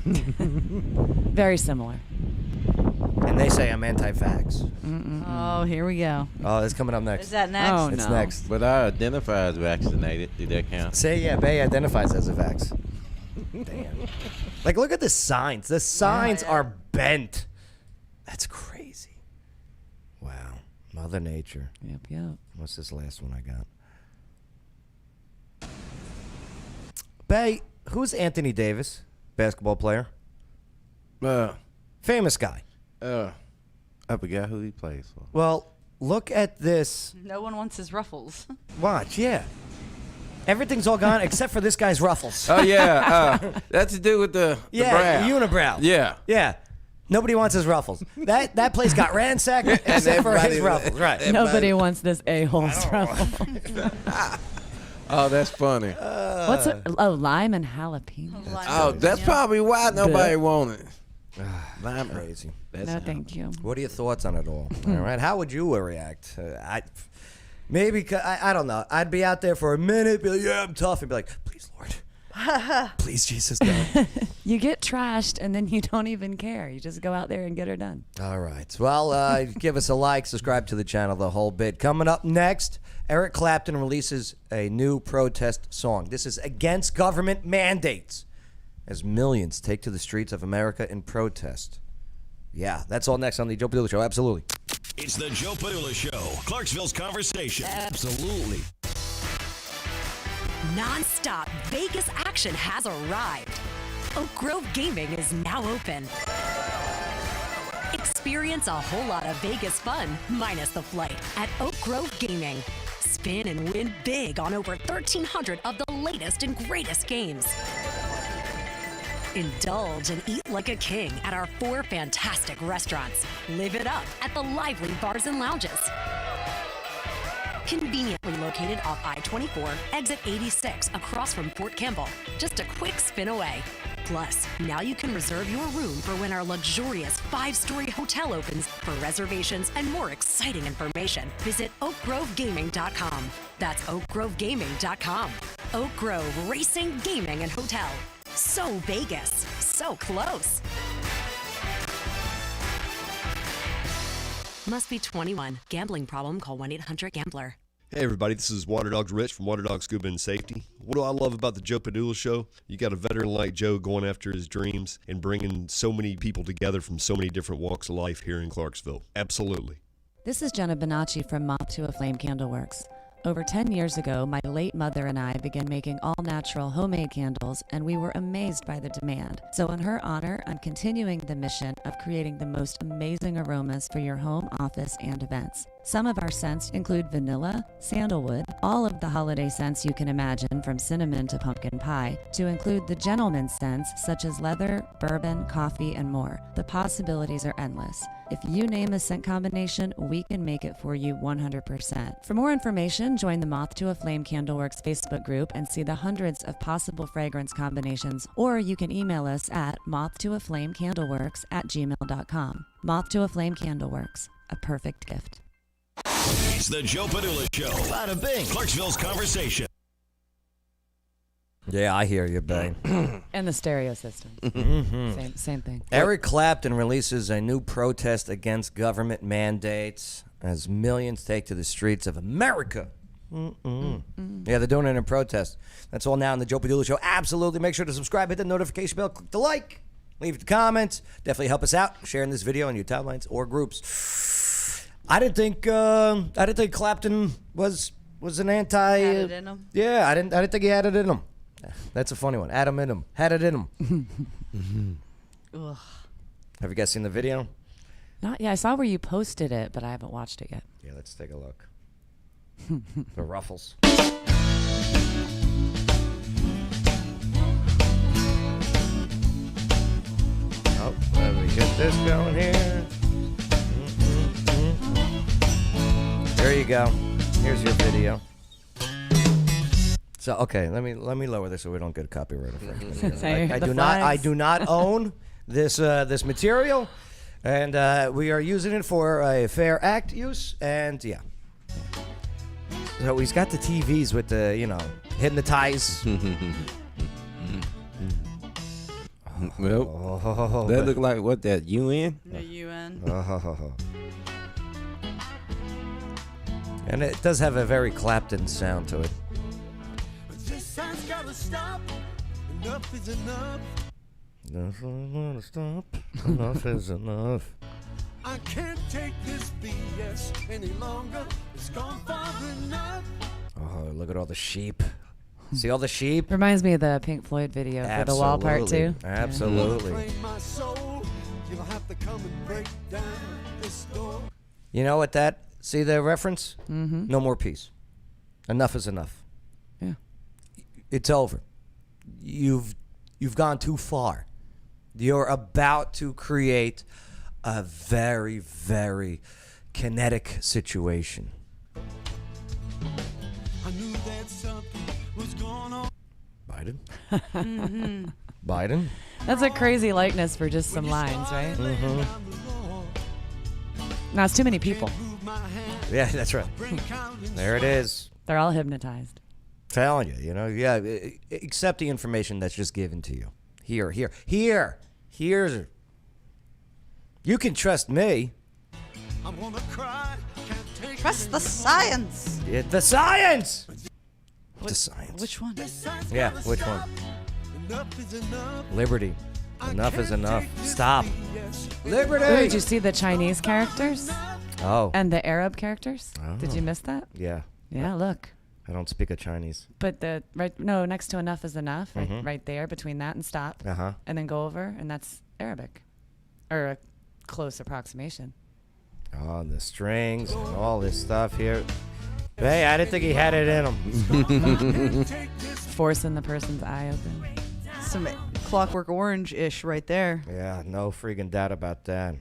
Very similar. And they say I'm anti-vax. Oh, here we go. Oh, it's coming up next. Is that next? Oh, It's no. next. But I identify as vaccinated. Do that count? Say, yeah, Bay identifies as a vax. Damn. Like, look at the signs. The signs are bent. That's crazy. Wow. Mother Nature. Yep. What's this last one I got? Bay, who's Anthony Davis? Basketball player. Famous guy. I forgot who he plays for. Well, look at this. No one wants his ruffles. Watch, yeah. Everything's all gone except for this guy's ruffles. Oh, yeah. That's to do with the Yeah, brow. unibrow. Yeah. Yeah. Nobody wants his ruffles. That place got ransacked except for his ruffles. Right. Nobody wants this a-hole's ruffle. Oh, that's funny. What's it? Oh, lime and jalapeno. Oh, that's probably why nobody wanted it. I'm crazy. No, thank you. What are your thoughts on it all? All right. How would you react? I don't know. I'd be out there for a minute, be like, yeah, I'm tough, and be like, please, Lord. Please, Jesus, no. You get trashed and then you don't even care. You just go out there and get her done. All right. Well, give us a like, subscribe to the channel, the whole bit. Coming up next, Eric Clapton releases a new protest song. This is against government mandates as millions take to the streets of America in protest. Yeah, that's all next on the Joe Padula Show. Absolutely. It's the Joe Padula Show, Clarksville's conversation. Absolutely. Non-stop Vegas action has arrived. Oak Grove Gaming is now open. Experience a whole lot of Vegas fun, minus the flight, at Oak Grove Gaming. Spin and win big on over 1,300 of the latest and greatest games. Indulge and eat like a king at our 4 fantastic restaurants. Live it up at the lively bars and lounges. Conveniently located off I-24, exit 86, across from Fort Campbell. Just a quick spin away. Plus, now you can reserve your room for when our luxurious 5-story hotel opens. For reservations and more exciting information, visit oakgrovegaming.com. That's oakgrovegaming.com. Oak Grove Racing, Gaming, and Hotel. So Vegas, so close. Must be 21. Gambling problem? Call 1-800-GAMBLER. Hey everybody, this is Water Dogs Rich from Water Dog Scuba and Safety. What do I love about the Joe Padula Show? You got a veteran like Joe going after his dreams and bringing so many people together from so many different walks of life here in Clarksville. Absolutely. This is Jenna Bonacci from Moth to a Flame Candle Works. Over 10 years ago, my late mother and I began making all-natural homemade candles, and we were amazed by the demand. So in her honor, I'm continuing the mission of creating the most amazing aromas for your home, office, and events. Some of our scents include vanilla, sandalwood, all of the holiday scents you can imagine from cinnamon to pumpkin pie, to include the gentleman scents such as leather, bourbon, coffee, and more. The possibilities are endless. If you name a scent combination, we can make it for you 100%. For more information, join the Moth to a Flame Candleworks Facebook group and see the hundreds of possible fragrance combinations, or you can email us at mothtoaflamecandleworks@gmail.com. Moth to a Flame Candleworks, a perfect gift. It's the Joe Padula Show. Bada bing. Clarksville's conversation. Yeah, I hear you, babe. And the stereo system. Same thing. Eric Clapton releases a new protest against government mandates as millions take to the streets of America. Yeah, they're doing it in protest. That's all now in the Joe Padula Show. Absolutely. Make sure to subscribe, hit the notification bell, click the like, leave the comments. Definitely help us out sharing this video on your timelines or groups. I didn't think Clapton was an anti. Had it in him? Yeah, I didn't think he had it in him. That's a funny one. Had him in him. Had it in him. Ugh. Have you guys seen the video? Not yet. I saw where you posted it, but I haven't watched it yet. Yeah, let's take a look. The ruffles. Oh, let me get this going here. There you go. Here's your video. So okay, let me lower this so we don't get a copyright infringement. I do not own this material, and we are using it for a fair act use. And yeah, so he's got the TVs with the hypnotize. Well, that look like what, that UN? The UN. And it does have a very Clapton sound to it. This gotta stop. Enough is enough. Enough stop. Enough is enough. I can't take this BS any longer. It's gone far enough. Oh, look at all the sheep. See all the sheep? Reminds me of the Pink Floyd video for the wall part too. Absolutely. My soul, you'll have to come and break down this door. You know what that? See the reference? Mm-hmm. No more peace. Enough is enough. Yeah. It's over. You've gone too far. You're about to create a very, very kinetic situation. I knew that something was going on. Biden? Mm-hmm. Biden? That's a crazy likeness for just some lines, right? Mm-hmm. No, it's too many people. Yeah, that's right. There it is. They're all hypnotized. Telling you, yeah. Accept the information that's just given to you. Here. You can trust me. I'm gonna cry. Can't take Trust the science. The science. The science. Which one? Yeah, which one? Enough is enough. Liberty. Enough is enough. Stop. Liberty. Ooh, did you see the Chinese characters? Oh. And the Arab characters? Did you miss that? Yeah. Yeah, look. I don't speak a Chinese. But next to enough is enough, right there between that and stop. Uh-huh. And then go over, and that's Arabic. Or a close approximation. Oh, the strings and all this stuff here. Hey, I didn't think he had it in him. Forcing the person's eye open. Some Clockwork Orange-ish right there. Yeah, no freaking doubt about that.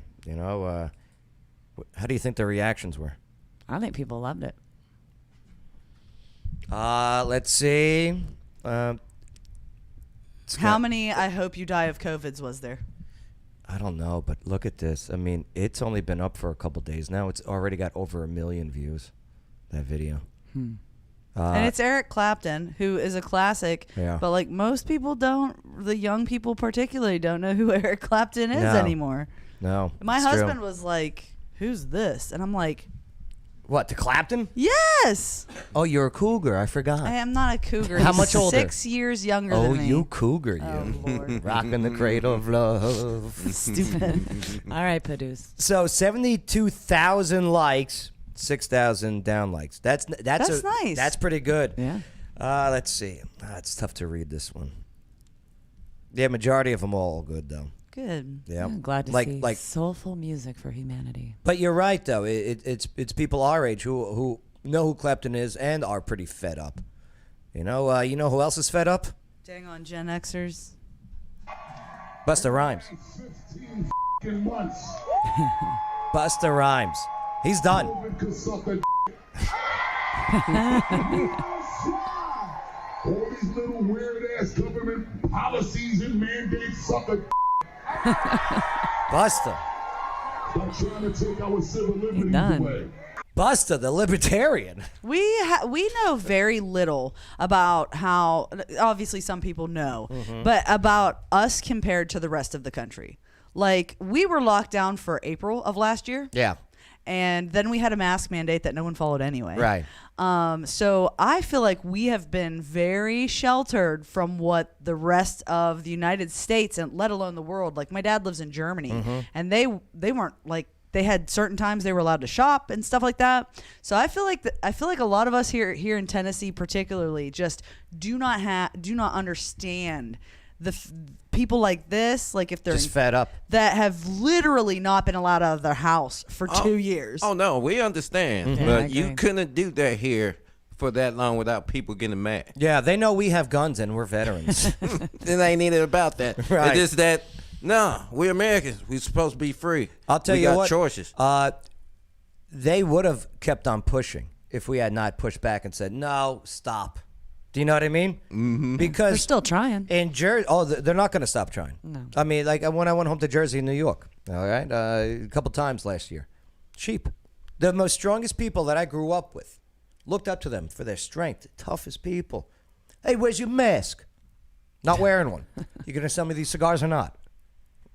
How do you think the reactions were? I think people loved it. Let's see. How many I hope you die of COVIDs was there? I don't know, but look at this. I mean, it's only been up for a couple days now. It's already got over 1 million views, that video. And it's Eric Clapton, who is a classic. Yeah. But like most people the young people particularly don't know who Eric Clapton is anymore. No. My husband was like, "Who's this?" And I'm like, "What, to Clapton?" Yes. Oh, you're a cougar. I forgot. I am not a cougar. How He's much older? 6 years younger than me. Oh, you cougar, you. Oh, Lord. Rocking the cradle of love. Stupid. All right, Padus. So 72,000 likes, 6,000 down likes. That's nice. That's pretty good. Yeah. Let's see. It's tough to read this one. Yeah, majority of them all good though. Good. Yeah, I'm glad to see like soulful music for humanity. But you're right though. It's people our age who know who Clapton is and are pretty fed up. You know who else is fed up? Dang on Gen Xers. Busta Rhymes. 15 months. Busta Rhymes. He's done. All these little weird ass government policies and mandates sucker. Busta. Stop trying to take our civil liberties away. Busta, the libertarian. We know very little about how, obviously some people know, but about us compared to the rest of the country. Like, we were locked down for April of last year. Yeah. And then we had a mask mandate that no one followed anyway. Right. So I feel like we have been very sheltered from what the rest of the United States, and let alone the world. Like, my dad lives in Germany, and they weren't like, they had certain times they were allowed to shop and stuff like that. So I feel like a lot of us here in Tennessee, particularly, just do not understand the people like this. Like, if they're just fed up, that have literally not been allowed out of their house for 2 years. Oh no, we understand, but you couldn't do that here for that long without people getting mad. Yeah, they know we have guns and we're veterans. It ain't even about that. Right. It's just that. No, we're Americans. We're supposed to be free. I'll tell we you got what. Choices. They would have kept on pushing if we had not pushed back and said, "No, stop." Do you know what I mean? Mm-hmm. Because they're still trying. In Jersey, they're not going to stop trying. No. I mean, like when I went home to Jersey and New York, all right, a couple times last year, sheep, the most strongest people that I grew up with, looked up to them for their strength, the toughest people. Hey, where's your mask? Not wearing one. You going to sell me these cigars or not?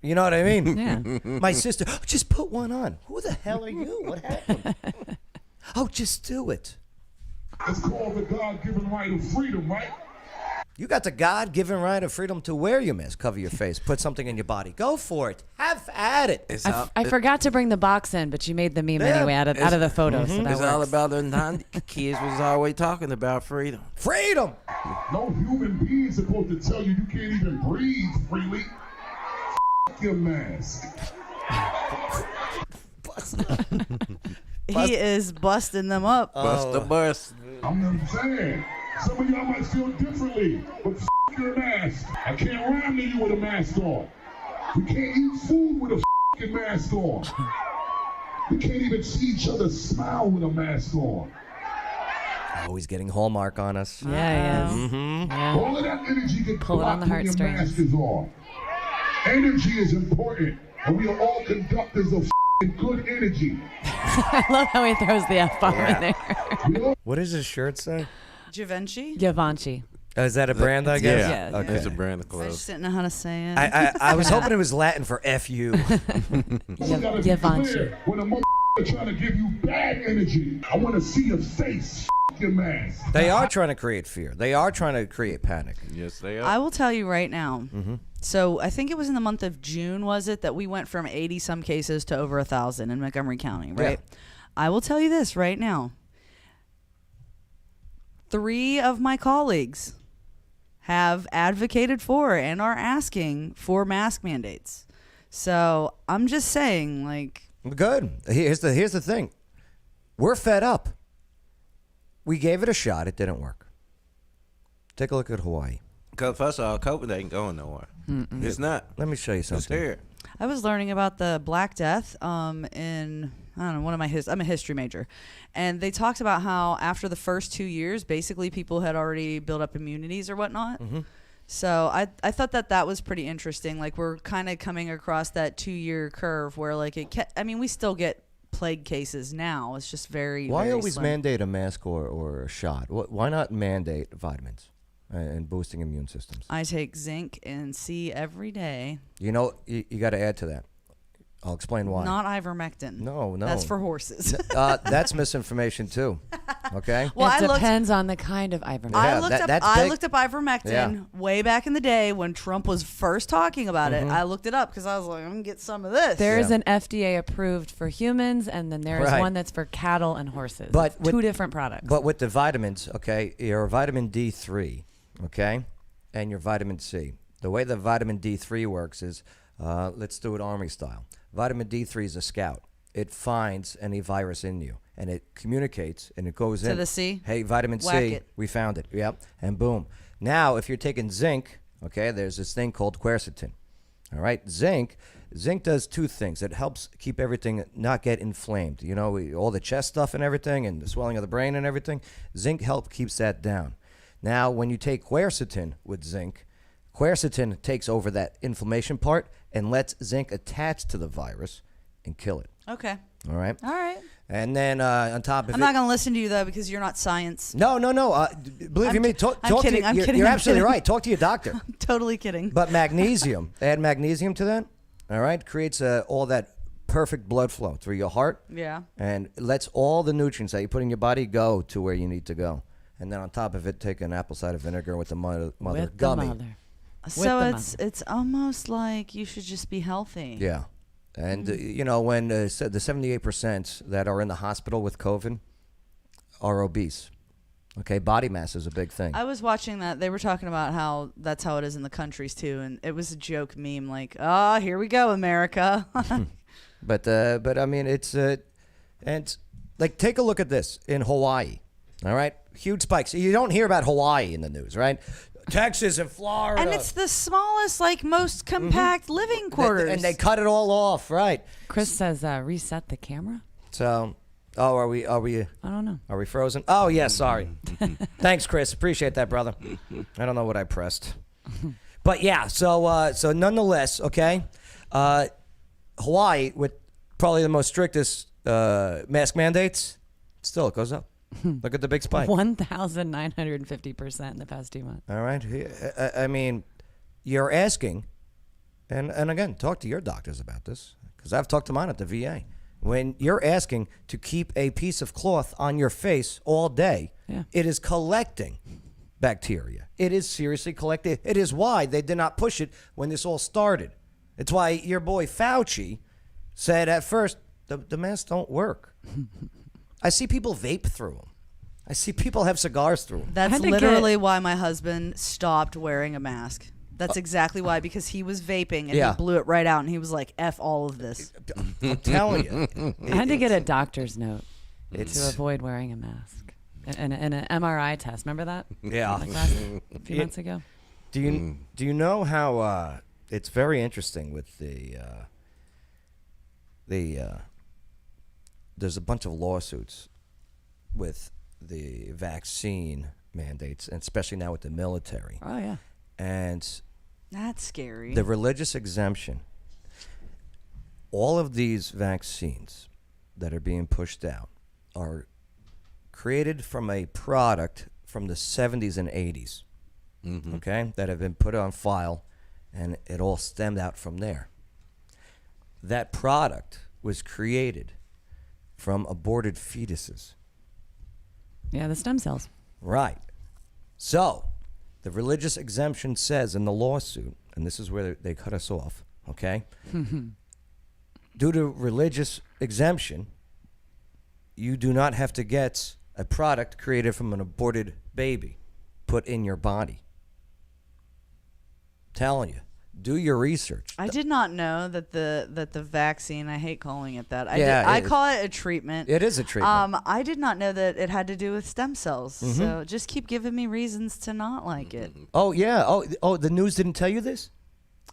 You know what I mean? Yeah. My sister, just put one on. Who the hell are you? What happened? Just do it. It's called the God-given right of freedom, right? You got the God-given right of freedom to wear your mask, cover your face, put something in your body. Go for it. Have at it. I forgot to bring the box in, but you made the meme anyway out of the photos. So that It's all works. about the kids was always talking about freedom. Freedom. No human being is supposed to tell you can't even breathe freely. Your mask. He is busting them up. Bust the bus. I'm saying, some of y'all might feel differently, but your mask. I can't rhyme to you with a mask on. We can't eat food with a mask on. We can't even see each other smile with a mask on. Oh, he's getting Hallmark on us. Yeah, he is. Mm-hmm. Yeah. All of that energy get Pull it on the blocked when your mask is on. Energy is important, and we are all conductors of good energy. I love how he throws the F-bomb in there. What does his shirt say? Givenchy? Givenchy. Oh, is that a brand, I guess? Yeah. Okay. It's a brand of I clothes. just didn't know how to say it. I was hoping it was Latin for F-U. Givenchy. When a motherfucker trying to give you bad energy, I want to see your face. Your mask. They are trying to create fear. They are trying to create panic. Yes, they are. I will tell you right now. So I think it was in the month of June, was it, that we went from 80 some cases to over 1,000 in Montgomery County, right? Yeah. I will tell you this right now. 3 of my colleagues have advocated for and are asking for mask mandates. So I'm just saying, like, Good. Here's the thing. We're fed up. We gave it a shot. It didn't work. Take a look at Hawaii. Because first of all, COVID ain't going nowhere. It's not. Let me show you It's something. here. I was learning about the Black Death in, I don't know, I'm a history major. And they talked about how after the first 2 years, basically people had already built up immunities or whatnot. So I thought that was pretty interesting. Like, we're kind of coming across that 2-year curve where, like, we still get plague cases now. It's just very, Why very always slim. mandate a mask or a shot? Why not mandate vitamins and boosting immune systems? I take zinc and C every day. You know, you got to add to that. I'll explain why. Not ivermectin. No. That's for horses. That's misinformation too. Okay. Well, it depends on the kind of ivermectin. I looked up ivermectin way back in the day when Trump was first talking about it. I looked it up because I was like, I'm gonna get some of this. There is an FDA approved for humans, and then there is one that's for cattle and horses. But it's two different products. But with the vitamins, okay, your vitamin D3, okay, and your vitamin C. The way the vitamin D3 works is, let's do it Army style. Vitamin D3 is a scout. It finds any virus in you, and it communicates, and it goes in. To the C? Hey, vitamin Whack C, it. we found it. Yep, and boom. Now, if you're taking zinc, okay, there's this thing called quercetin. All right, zinc does two things. It helps keep everything not get inflamed. You know, all the chest stuff and everything, and the swelling of the brain and everything. Zinc keeps that down. Now, when you take quercetin with zinc, quercetin takes over that inflammation part and lets zinc attach to the virus and kill it. Okay. All right. All right. And then on top of I'm not going to listen to you, though, because you're not science. No. Believe me, talk I'm to kidding. I'm kidding. You're I'm absolutely kidding. right. Talk to your doctor. I'm totally kidding. But magnesium, add magnesium to that, all right, creates all that perfect blood flow through your heart. Yeah. And lets all the nutrients that you put in your body go to where you need to go. And then on top of it, take an apple cider vinegar with the mother With gummy. the mother. So With the it's almost like you should just be healthy. Yeah. And, you know, when the 78% that are in the hospital with COVID are obese. Okay, body mass is a big thing. I was watching that. They were talking about how that's how it is in the countries, too. And it was a joke meme like, here we go, America. But I mean, it's, and like, take a look at this in Hawaii. All right, huge spikes. You don't hear about Hawaii in the news, right? Texas and Florida. And it's the smallest, like, most compact living quarters. And they cut it all off, right? Chris says, reset the camera. So, are we? I don't know. Are we frozen? Oh yeah, sorry. Thanks, Chris. Appreciate that, brother. I don't know what I pressed, but yeah. So nonetheless, okay. Hawaii with probably the most strictest mask mandates. Still, it goes up. Look at the big spike. 1,950% in the past 2 months. All right. I mean, you're asking, and again, talk to your doctors about this, because I've talked to mine at the VA. When you're asking to keep a piece of cloth on your face all day, it is collecting bacteria. It is seriously collecting. It is why they did not push it when this all started. It's why your boy Fauci said at first, the masks don't work. I see people vape through them. I see people have cigars through them. That's literally why my husband stopped wearing a mask. That's exactly why, because he was vaping and he blew it right out, and he was like, F all of this. I'm telling you. I had to get a doctor's note to avoid wearing a mask. And an MRI test. Remember that? Yeah. Like a few months ago. Do you know how it's very interesting with the there's a bunch of lawsuits with the vaccine mandates, and especially now with the military. Oh, yeah. And that's scary. The religious exemption. All of these vaccines that are being pushed out are created from a product from the 70s and 80s, okay, that have been put on file, and it all stemmed out from there. That product was created from aborted fetuses. Yeah, the stem cells. Right. So, the religious exemption says in the lawsuit, and this is where they cut us off, okay? Due to religious exemption, you do not have to get a product created from an aborted baby put in your body. Telling you, do your research. I did not know that the vaccine, I hate calling it that. Yeah, I call it a treatment. It is a treatment. I did not know that it had to do with stem cells. So just keep giving me reasons to not like it. Oh, yeah. Oh, the news didn't tell you this?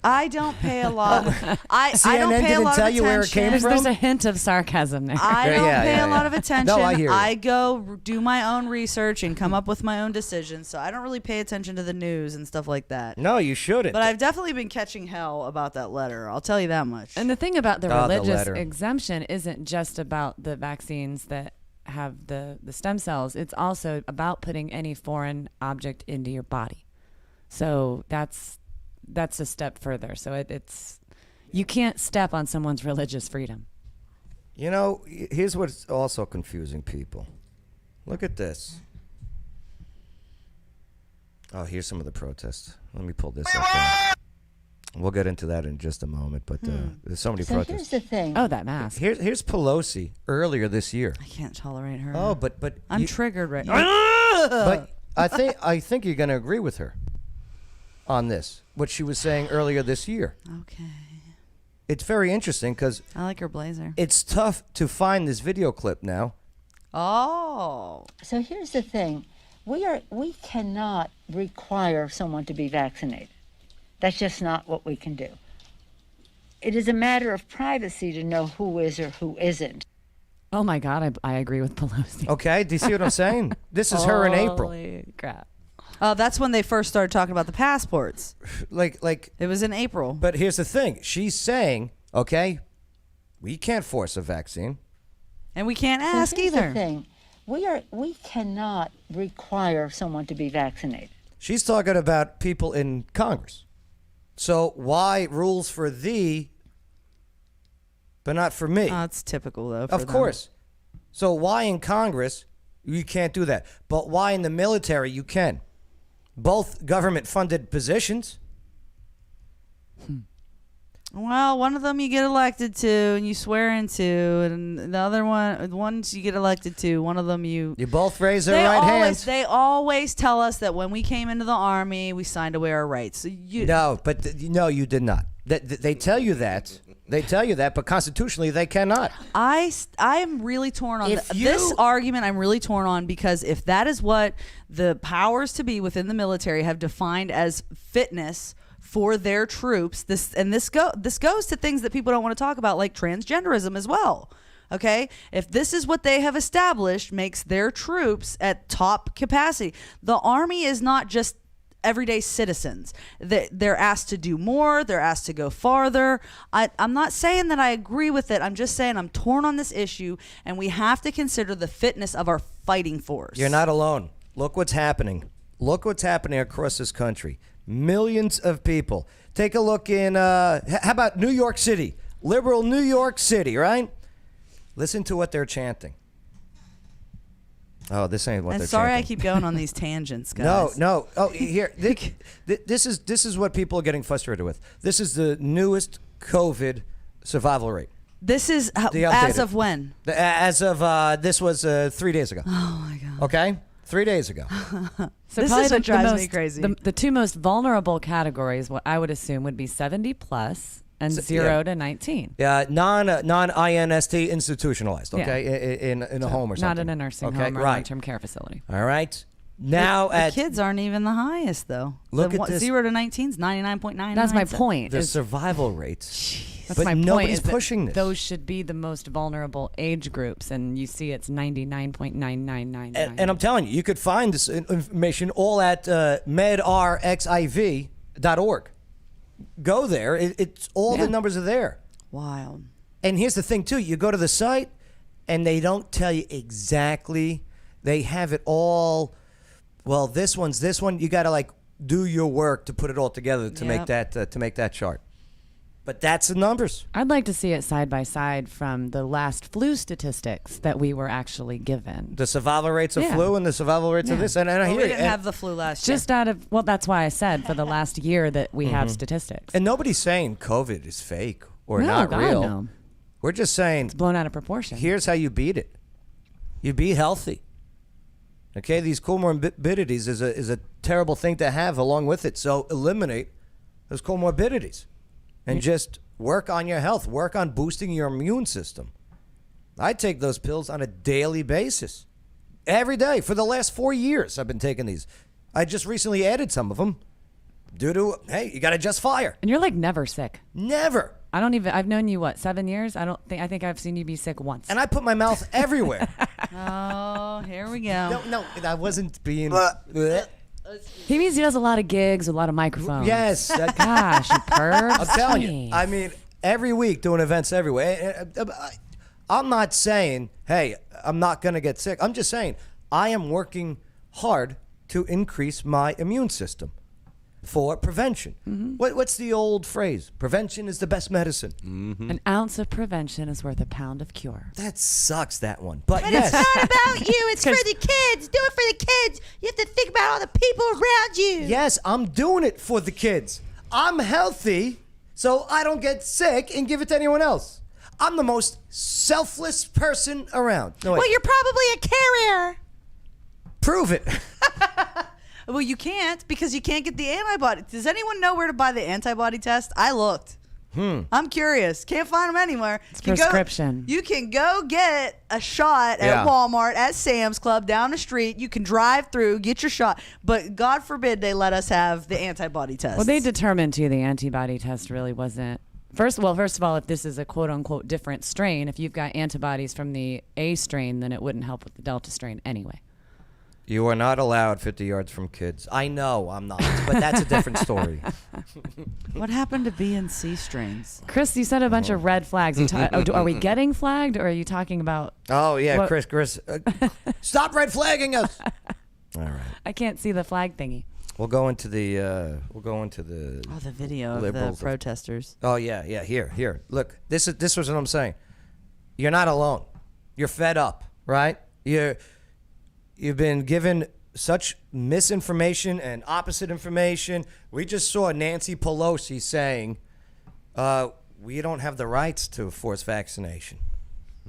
I don't pay a lot. I CNN don't pay a didn't lot tell of you where it attention. came from? There's a hint of sarcasm there. I don't pay a lot of attention. No, I hear you. I go do my own research and come up with my own decisions. So I don't really pay attention to the news and stuff like that. No, you shouldn't. But I've definitely been catching hell about that letter. I'll tell you that much. And the thing about the the religious letter. exemption isn't just about the vaccines that have the stem cells. It's also about putting any foreign object into your body. So that's a step further. So it's You can't step on someone's religious freedom. You know, here's what's also confusing people. Look at this. Oh, here's some of the protests. Let me pull this up. We'll get into that in just a moment, but there's so many protests. Here's the thing. Oh, that mask. Here's Pelosi earlier this year. I can't tolerate her. Oh, but I'm triggered right now. But I think you're going to agree with her on this. What she was saying earlier this year. Okay. It's very interesting because I like her blazer. It's tough to find this video clip now. Oh. So here's the thing. We cannot require someone to be vaccinated. That's just not what we can do. It is a matter of privacy to know who is or who isn't. Oh my God, I agree with Pelosi. Okay, do you see what I'm saying? This is her in April. Holy crap. Oh, that's when they first started talking about the passports. Like it was in April. But here's the thing. She's saying, okay, we can't force a vaccine. And we can't ask here's either. The thing. We cannot require someone to be vaccinated. She's talking about people in Congress. So why rules for thee, but not for me? It's typical, though. Of course. So why in Congress you can't do that? But why in the military you can? Both government-funded positions. Well, one of them you get elected to and you swear into, and the other ones you get elected to, one of them you both raise their right hands. They always tell us that when we came into the Army, we signed away our rights. So No, but no, you did not. They tell you that. They tell you that, but constitutionally they cannot. I am really torn on this argument. I'm really torn on because if that is what the powers to be within the military have defined as fitness for their troops, this goes to things that people don't want to talk about, like transgenderism as well. Okay, if this is what they have established makes their troops at top capacity, the Army is not just everyday citizens. They're asked to do more. They're asked to go farther. I'm not saying that I agree with it. I'm just saying I'm torn on this issue, and we have to consider the fitness of our fighting force. You're not alone. Look what's happening. Look what's happening across this country. Millions of people. Take a look in, how about New York City? Liberal New York City, right? Listen to what they're chanting. Oh, this ain't what they're sorry chanting. I keep going on these tangents, guys. No. Oh, here. This is what people are getting frustrated with. This is the newest COVID survival rate. This is as of when? As of, this was 3 days ago. Oh, my God. Okay? 3 days ago. So this probably is what drives me crazy. The two most vulnerable categories, what I would assume, would be 70 plus and 0 to 19. Yeah, non-INST institutionalized, okay, in a home or something. Not in a nursing home or long-term care facility. All right. Now the kids aren't even the highest, though. Look at this. 0 to 19 is 99.99. That's my point. The survival rates. That's but my point. nobody's Is that pushing this. Those should be the most vulnerable age groups, and you see it's 99.9999. And I'm telling you, you could find this information all at medrxiv.org. Go there. It's all the numbers are there. Wild. And here's the thing, too. You go to the site, and they don't tell you exactly. They have it all. Well, this one's this one. You got to do your work to put it all together to make that chart. But that's the numbers. I'd like to see it side by side from the last flu statistics that we were actually given. The survival rates of flu and the survival rates of this. And I hear we didn't have the flu last year. Just that's why I said for the last year that we have statistics. And nobody's saying COVID is fake or No, not God, real. no. We're just saying it's blown out of proportion. Here's how you beat it. You be healthy. Okay, these comorbidities is a terrible thing to have along with it. So eliminate those comorbidities and just work on your health. Work on boosting your immune system. I take those pills on a daily basis. Every day. For the last 4 years, I've been taking these. I just recently added some of them due to, hey, you got to just fire. And you're never sick. Never. I've known you, 7 years? I think I've seen you be sick once. And I put my mouth everywhere. Oh, here we go. No, I wasn't being... He means he does a lot of gigs, a lot of microphones. Yes. Gosh, you perv. I'm telling you. I mean, every week doing events everywhere. I'm not saying, hey, I'm not going to get sick. I'm just saying I am working hard to increase my immune system. for prevention. What's the old phrase? Prevention is the best medicine. An ounce of prevention is worth a pound of cure. That sucks, that one. But It's yes. not about you. It's for the kids. Do it for the kids. You have to think about all the people around you. Yes, I'm doing it for the kids. I'm healthy, so I don't get sick and give it to anyone else. I'm the most selfless person around. No, wait. Well, you're probably a carrier. Prove it. Well, you can't because you can't get the antibody. Does anyone know where to buy the antibody test? I looked. I'm curious. Can't find them anywhere. It's prescription. You can go get a shot at Walmart, at Sam's Club, down the street. You can drive through, get your shot. But God forbid they let us have the antibody test. Well, they determined too the antibody test really wasn't. First of all, if this is a quote unquote different strain, if you've got antibodies from the A strain, then it wouldn't help with the Delta strain anyway. You are not allowed 50 yards from kids. I know I'm not, but that's a different story. What happened to B and C strains? Chris, you said a bunch of red flags. Are we getting flagged, or are you talking about? Oh yeah, what? Chris, stop red flagging us. All right, I can't see the flag thingy. we'll go into the the video of the protesters. Oh yeah, here. Look, this was what I'm saying. You're not alone. You're fed up, right? You've been given such misinformation and opposite information. We just saw Nancy Pelosi saying, we don't have the rights to force vaccination.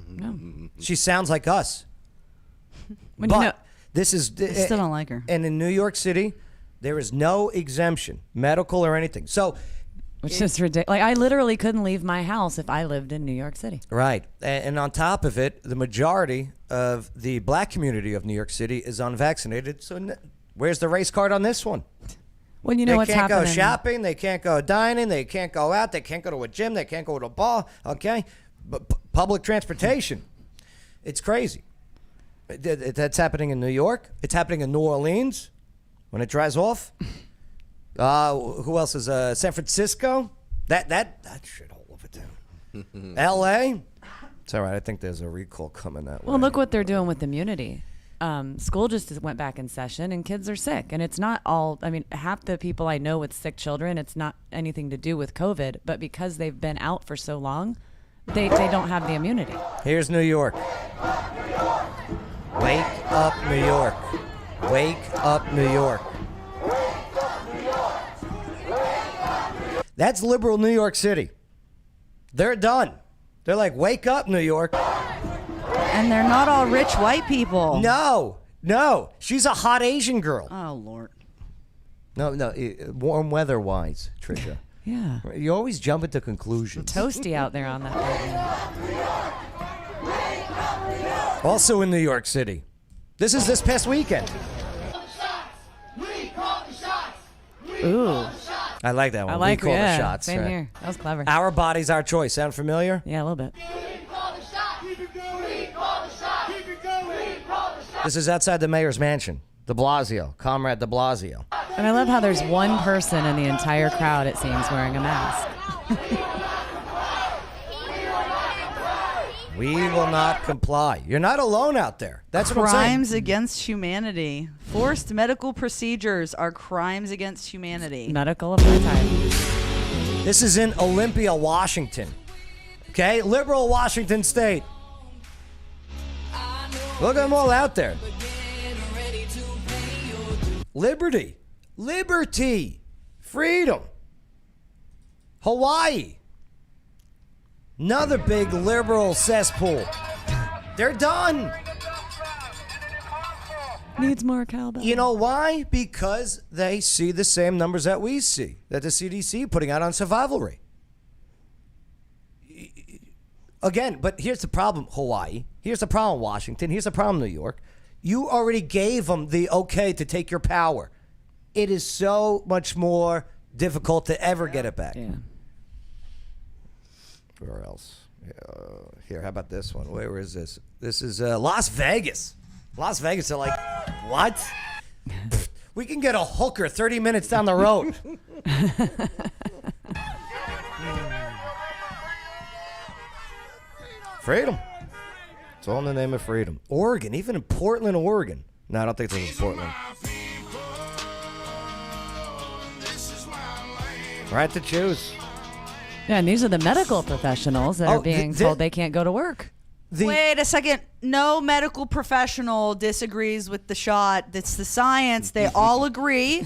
No. She sounds like us. This is... I still don't like her. And in New York City, there is no exemption, medical or anything. So... Which is ridiculous. Like, I literally couldn't leave my house if I lived in New York City. Right. And on top of it, the majority of the black community of New York City is unvaccinated. So where's the race card on this one? Well, you know what's happening. They can't go shopping. They can't go dining. They can't go out. They can't go to a gym. They can't go to a bar. Okay? But public transportation. It's crazy. That's happening in New York. It's happening in New Orleans when it dries off. Who else is San Francisco? That shithole of a town. L.A. It's all right. I think there's a recall coming that way. Well, look what they're doing with immunity. School just went back in session, and kids are sick. And it's not all. I mean, half the people I know with sick children, it's not anything to do with COVID, but because they've been out for so long, they don't have the immunity. Here's New York. Wake up, New York. Wake up, New York. That's liberal New York City. They're done. They're like, wake up, New York. And they're not all rich white people. No. She's a hot Asian girl. Oh, Lord. No, warm weather-wise, Trisha. Yeah. You always jump into conclusions. Toasty out there on that right now. Also in New York City. This is this past weekend. Ooh. I like that one. I like we call the yeah, shots. Same right? here. That was clever. Our bodies, our choice. Sound familiar? Yeah, a little bit. This is outside the mayor's mansion, de Blasio, Comrade de Blasio. And I love how there's one person in the entire crowd, it seems, wearing a mask. We will not comply. You're not alone out there. That's what I'm saying. Crimes against humanity. Forced medical procedures are crimes against humanity. Medical apartheid. This is in Olympia, Washington. Okay? Liberal Washington State. Look at them all out there. Liberty. Liberty. Freedom. Hawaii. Another big liberal cesspool. They're done. Needs more cowbell. You know why? Because they see the same numbers that we see, that the CDC putting out on survival rate. Again, but here's the problem, Hawaii. Here's the problem, Washington. Here's the problem, New York. You already gave them the okay to take your power. It is so much more difficult to ever get it back. Yeah. Where else? Here, how about this one? Where is this? This is Las Vegas. Las Vegas, they're like, what? We can get a hooker 30 minutes down the road. Freedom. It's all in the name of freedom. Oregon, even in Portland, Oregon. No, I don't think this is Portland. Right to choose. Yeah, and these are the medical professionals that are being told they can't go to work. Wait a second. No medical professional disagrees with the shot. It's the science. They all agree.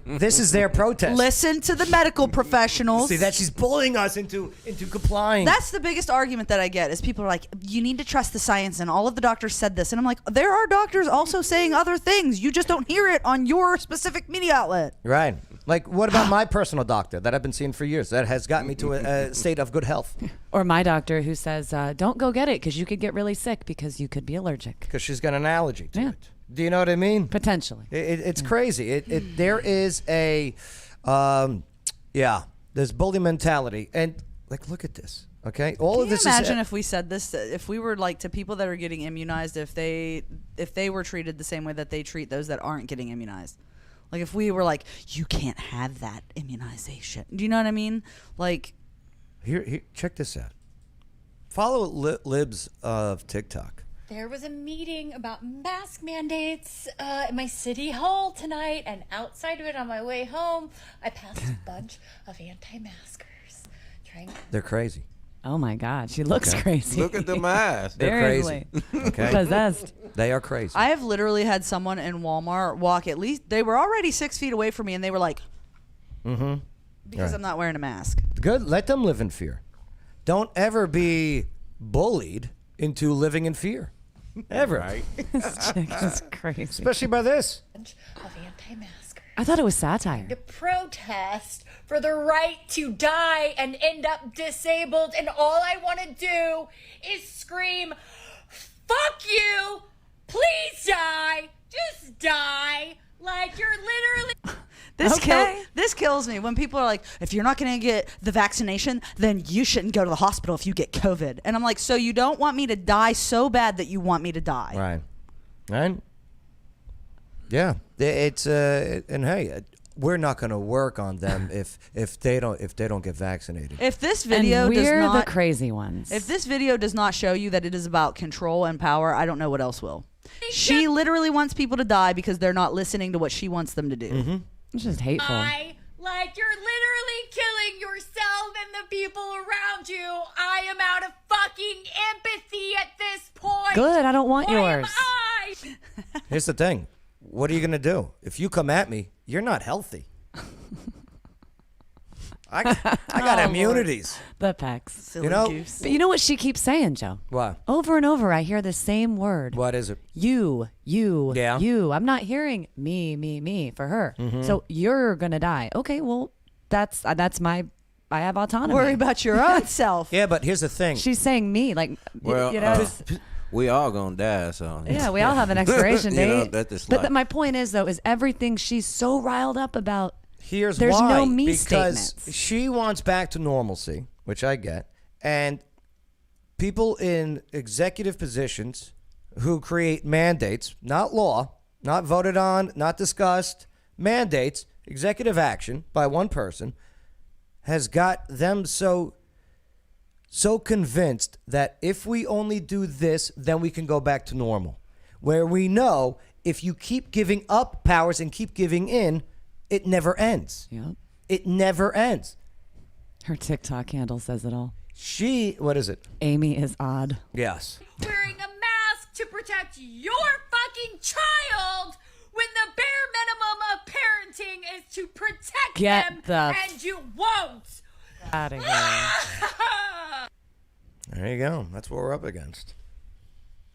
This is their protest. Listen to the medical professionals. See that she's bullying us into complying. That's the biggest argument that I get is people are like, you need to trust the science, and all of the doctors said this. And I'm like, there are doctors also saying other things. You just don't hear it on your specific media outlet. Right. Like, what about my personal doctor that I've been seeing for years that has gotten me to a state of good health? Or my doctor who says, don't go get it because you could get really sick because you could be allergic. Because she's got an allergy to it. Do you know what I mean? Potentially. It's crazy. There is there's bully mentality. And, like, look at this. Okay? All of this Can you imagine if we said this, if we were like to people that are getting immunized, if they were treated the same way that they treat those that aren't getting immunized? Like if we were like, you can't have that immunization. Do you know what I mean? Like, here, check this out. Follow libs of TikTok. There was a meeting about mask mandates at my city hall tonight, and outside of it on my way home, I passed a bunch of anti-maskers. They're crazy. Oh my God, she looks crazy. Look at them eyes. They're crazy. Okay. Possessed. They are crazy. I have literally had someone in Walmart walk they were already 6 feet away from me, and they were like, because I'm not wearing a mask. Good. Let them live in fear. Don't ever be bullied into living in fear. Ever. Right. This chick is crazy. Especially by this. Of anti-maskers. I thought it was satire. To protest for the right to die and end up disabled, and all I want to do is scream, fuck you, please die, just die, like you're literally... This kills me when people are like, if you're not going to get the vaccination, then you shouldn't go to the hospital if you get COVID. And I'm like, so you don't want me to die so bad that you want me to die? Right. Right? Yeah. It's and hey, we're not going to work on them if they don't get vaccinated. If this video and we're does not the crazy ones. If this video does not show you that it is about control and power, I don't know what else will. She literally wants people to die because they're not listening to what she wants them to do. Mm-hmm. It's just hateful. Like you're literally killing yourself and the people around you. I am out of fucking empathy at this point. Good, I don't want yours. Here's the thing. What are you going to do? If you come at me, you're not healthy. I got immunities. The pecs. Silly goose. But you know what she keeps saying, Joe? What? Over and over, I hear the same word. What is it? You, Yeah. you. I'm not hearing me for her. Mm-hmm. So you're going to die. Okay, well, that's my, I have autonomy. Worry about your own self. Yeah, but here's the thing. She's saying me, like, Well, you know. we all gonna die, so Yeah, we all have an expiration You know, date. that's just But life. my point is, though, is everything she's so riled up about. Here's There's why. no me because statements. she wants back to normalcy, which I get, and people in executive positions who create mandates, not law, not voted on, not discussed, mandates, executive action by one person, has got them so convinced that if we only do this, then we can go back to normal. Where we know if you keep giving up powers and keep giving in, it never ends. Yep. It never ends. Her TikTok handle says it all. What is it? Amy is odd. Yes. Wearing a mask to protect your fucking child when the bare minimum of parenting is to protect them, and you won't. Out of here. There you go. That's what we're up against.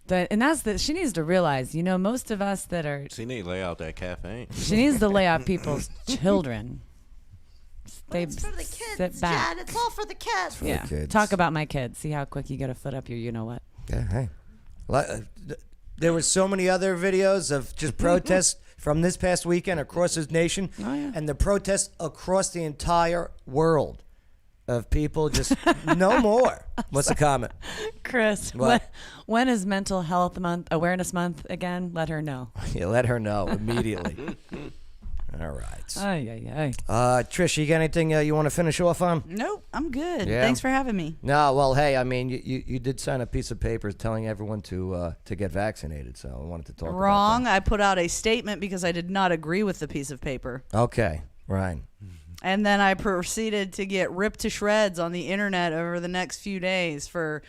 And she needs to realize, most of us that are. She need to lay out that caffeine. She needs to lay out people's children. It's for the kids, sit back. Jen. It's all for the kids. Yeah. Talk about my kids. See how quick you get a foot up your you-know-what. Yeah, hey. There was so many other videos of just protests from this past weekend across this nation. Oh, yeah. And the protests across the entire world of people just no more. What's the comment? Chris, when is Mental Health Awareness Month again? Let her know. Yeah, let her know immediately. All right. Trish, you got anything you want to finish off on? Nope, I'm good. Yeah? Thanks for having me. No, well, hey, I mean, you did sign a piece of paper telling everyone to get vaccinated, so I wanted to talk Wrong. about I put out a statement because I did not agree with the piece of paper. that. Okay, right. And then I proceeded to get ripped to shreds on the internet over the next few days for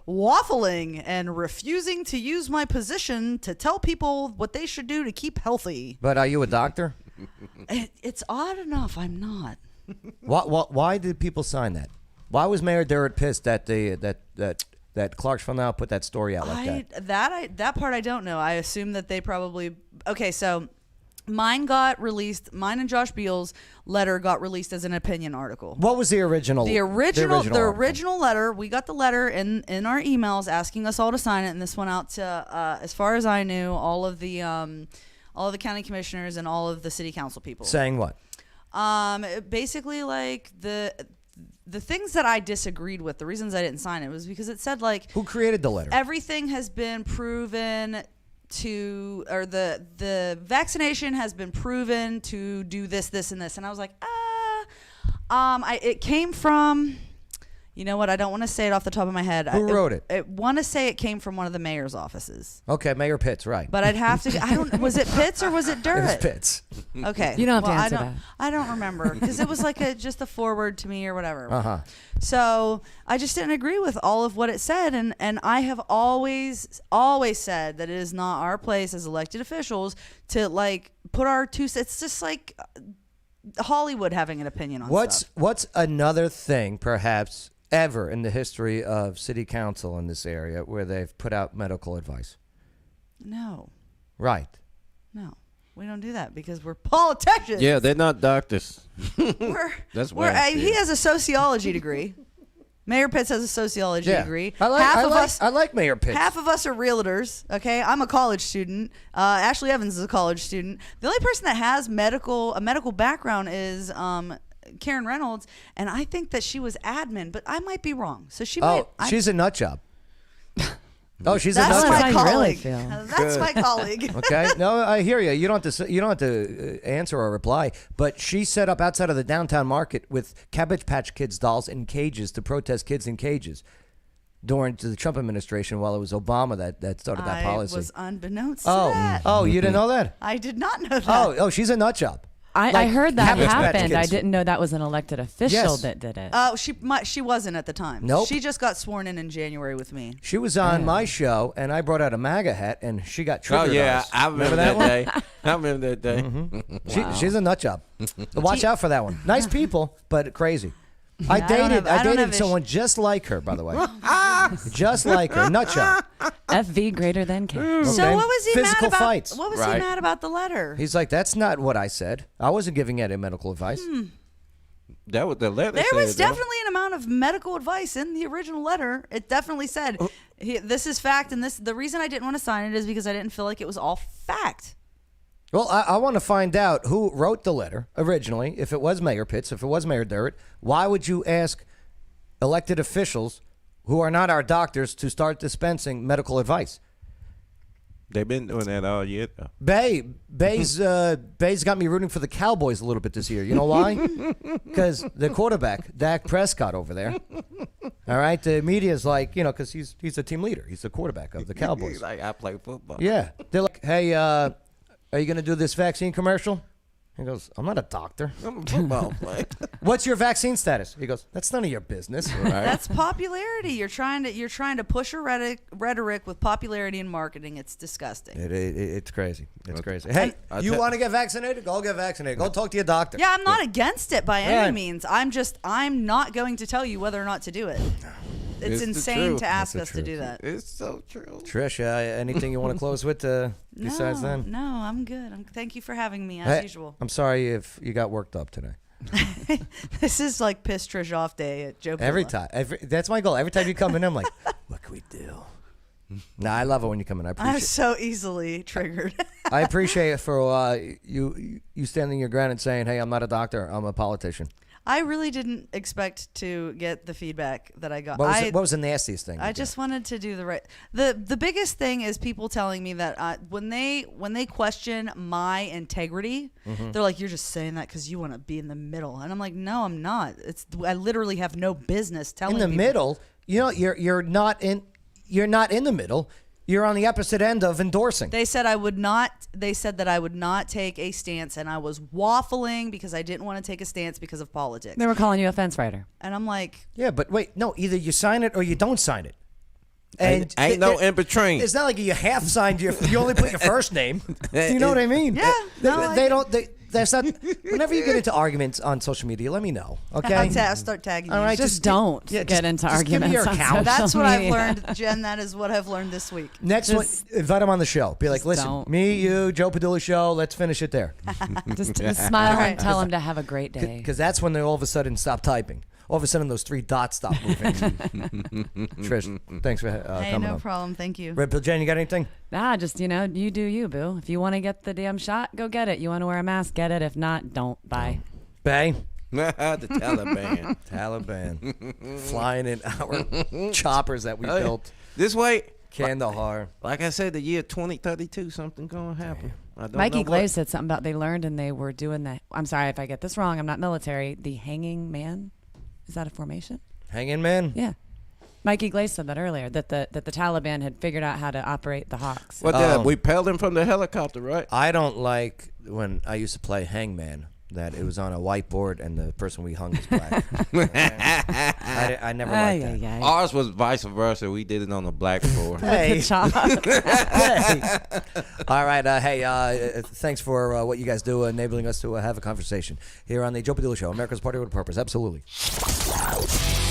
waffling and refusing to use my position to tell people what they should do to keep healthy. But are you a doctor? It's odd enough I'm not. Why did people sign that? Why was Mayor Durrett pissed that that Clarksville Now put that story out like that? That part I don't know. I assume that they probably so mine got released. Mine and Josh Beal's letter got released as an opinion article. What was the original? The original letter. We got the letter in our emails asking us all to sign it, and this went out to, as far as I knew, all of the county commissioners and all of the city council people. Saying what? Basically, like the things that I disagreed with, the reasons I didn't sign it was because it said like who created the letter? Everything has been proven to, or the vaccination has been proven to do this, this, and this, and I was like, it came from. You know what? I don't want to say it off the top of my head. Who wrote it? I want to say it came from one of the mayor's offices. Okay, Mayor Pitts, right. But I'd have to. I don't. Was it Pitts or was it Durrett? It was Pitts. Okay. You don't have to answer that. I don't remember because it was like just a forward to me or whatever. Uh-huh. So I just didn't agree with all of what it said, and I have always said that it is not our place as elected officials to like put our two. It's just like Hollywood having an opinion on stuff. What's another thing, perhaps, ever in the history of city council in this area where they've put out medical advice? No. Right. No. We don't do that because we're politicians. Yeah, they're not doctors. That's why he has a sociology degree. Mayor Pitts has a sociology degree. I like Mayor Pitts. Half of us are realtors. Okay, I'm a college student. Ashley Evans is a college student. The only person that has a medical background is Karen Reynolds, and I think that she was admin, but I might be wrong. So she might. She's a nut job. Oh, she's That's a nut my job. colleague. That's my colleague. Okay, no, I hear you. You don't have to answer or reply. But she set up outside of the downtown market with Cabbage Patch Kids dolls in cages to protest kids in cages during the Trump administration, while it was Obama that started that policy. I was unbeknownst to that. Oh, you didn't know that? I did not know that. Oh, she's a nut job. I heard that Cabbage Patch happened. I Kids. didn't know that was an elected official that did it. She wasn't at the time. Nope. She just got sworn in January with me. She was on my show, and I brought out a MAGA hat, and she got triggered. Oh yeah, us. I remember that one? day. I remember that day. Mm-hmm. Wow. She's a nut job. Watch out for that one. Nice people, but crazy. I dated someone just like her, by the way. Just like her, nut job. FV greater than K. Okay. So what was he Physical mad about? fights. What was he mad about the letter? He's like, that's not what I said. I wasn't giving any medical advice. That was the letter. There was definitely an amount of medical advice in the original letter. It definitely said, this is fact, and the reason I didn't want to sign it is because I didn't feel like it was all fact. Well, I want to find out who wrote the letter originally. If it was Mayor Pitts, if it was Mayor Durrett, why would you ask elected officials who are not our doctors to start dispensing medical advice? They've been doing that all year, though. Bay's got me rooting for the Cowboys a little bit this year. You know why? Because the quarterback, Dak Prescott, over there. All right, the media's like, because he's the team leader. He's the quarterback of the Cowboys. He's like, I play football. Yeah, they're like, hey, are you going to do this vaccine commercial? He goes, I'm not a doctor. I'm a football player. What's your vaccine status? He goes, that's none of your business. Right. That's popularity. You're trying to push a rhetoric with popularity and marketing. It's disgusting. It's crazy. It's crazy. Hey, you want to get vaccinated? Go get vaccinated. Go talk to your doctor. Yeah, I'm not against it by any means. I'm not going to tell you whether or not to do it. It's insane to ask us to do that. It's so true. Trish, anything you want to close with besides that? No, I'm good. Thank you for having me, as usual. I'm sorry if you got worked up today. This is like piss Trish off day at Joe. Every time. That's my goal. Every time you come in, I'm like, what can we do? I love it when you come in. I appreciate it. I'm so easily triggered. I appreciate it for you standing your ground and saying, hey, I'm not a doctor. I'm a politician. I really didn't expect to get the feedback that I got. What was the nastiest thing? I just wanted to do the right. The biggest thing is people telling me that when they question my integrity, they're like, "You're just saying that because you want to be in the middle," and I'm like, "No, I'm not. I literally have no business telling." In the people. middle, you're not in the middle. You're on the opposite end of endorsing. They said I would not. They said that I would not take a stance, and I was waffling because I didn't want to take a stance because of politics. They were calling you a fence rider. And I'm like, yeah, but wait, no, either you sign it or you don't sign it. And ain't no in between. It's not like you half signed you only put your first name. Do you know what I mean? Yeah. That's not. Whenever you get into arguments on social media, let me know. Okay. I'll start tagging you. All right. Just don't get into just give me arguments your on account. That's what media. I've learned, Jen. That is what I've learned this week. Next one, invite him on the show. Be like, listen, don't. me, you, Joe Padula show. Let's finish it there. Just smile and tell him to have a great day. Because that's when they all of a sudden stop typing. All of a sudden, those 3 dots stop moving. Trish, thanks for Hey, coming no on. problem. Thank you. Red Pill Jen, you got anything? Nah, just, you do you, boo. If you want to get the damn shot, go get it. You want to wear a mask, get it. If not, don't. Bye. Bay? The Taliban. Taliban. Flying in our choppers that we built. This way. Kandahar. Like I said, the year 2032, something going to happen. I don't Mikey know Glaze said something about they learned and they were doing the, I'm sorry if I get this wrong, I'm not military, the hanging man. Is that a formation? Hanging man? Yeah. Mikey Glaze said that earlier, that the Taliban had figured out how to operate the Hawks. We pelted him from the helicopter, right? I don't like when I used to play hangman that it was on a whiteboard and the person we hung was black. I never liked that. Ours was vice versa. We did it on the blackboard. Hey. All right. Thanks for what you guys do, enabling us to have a conversation here on the Joe Padula Show, America's Party with a Purpose. Absolutely.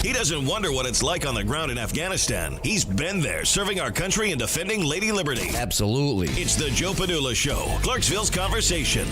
He doesn't wonder what it's like on the ground in Afghanistan. He's been there, serving our country and defending Lady Liberty. Absolutely. It's the Joe Padula Show, Clarksville's Conversation.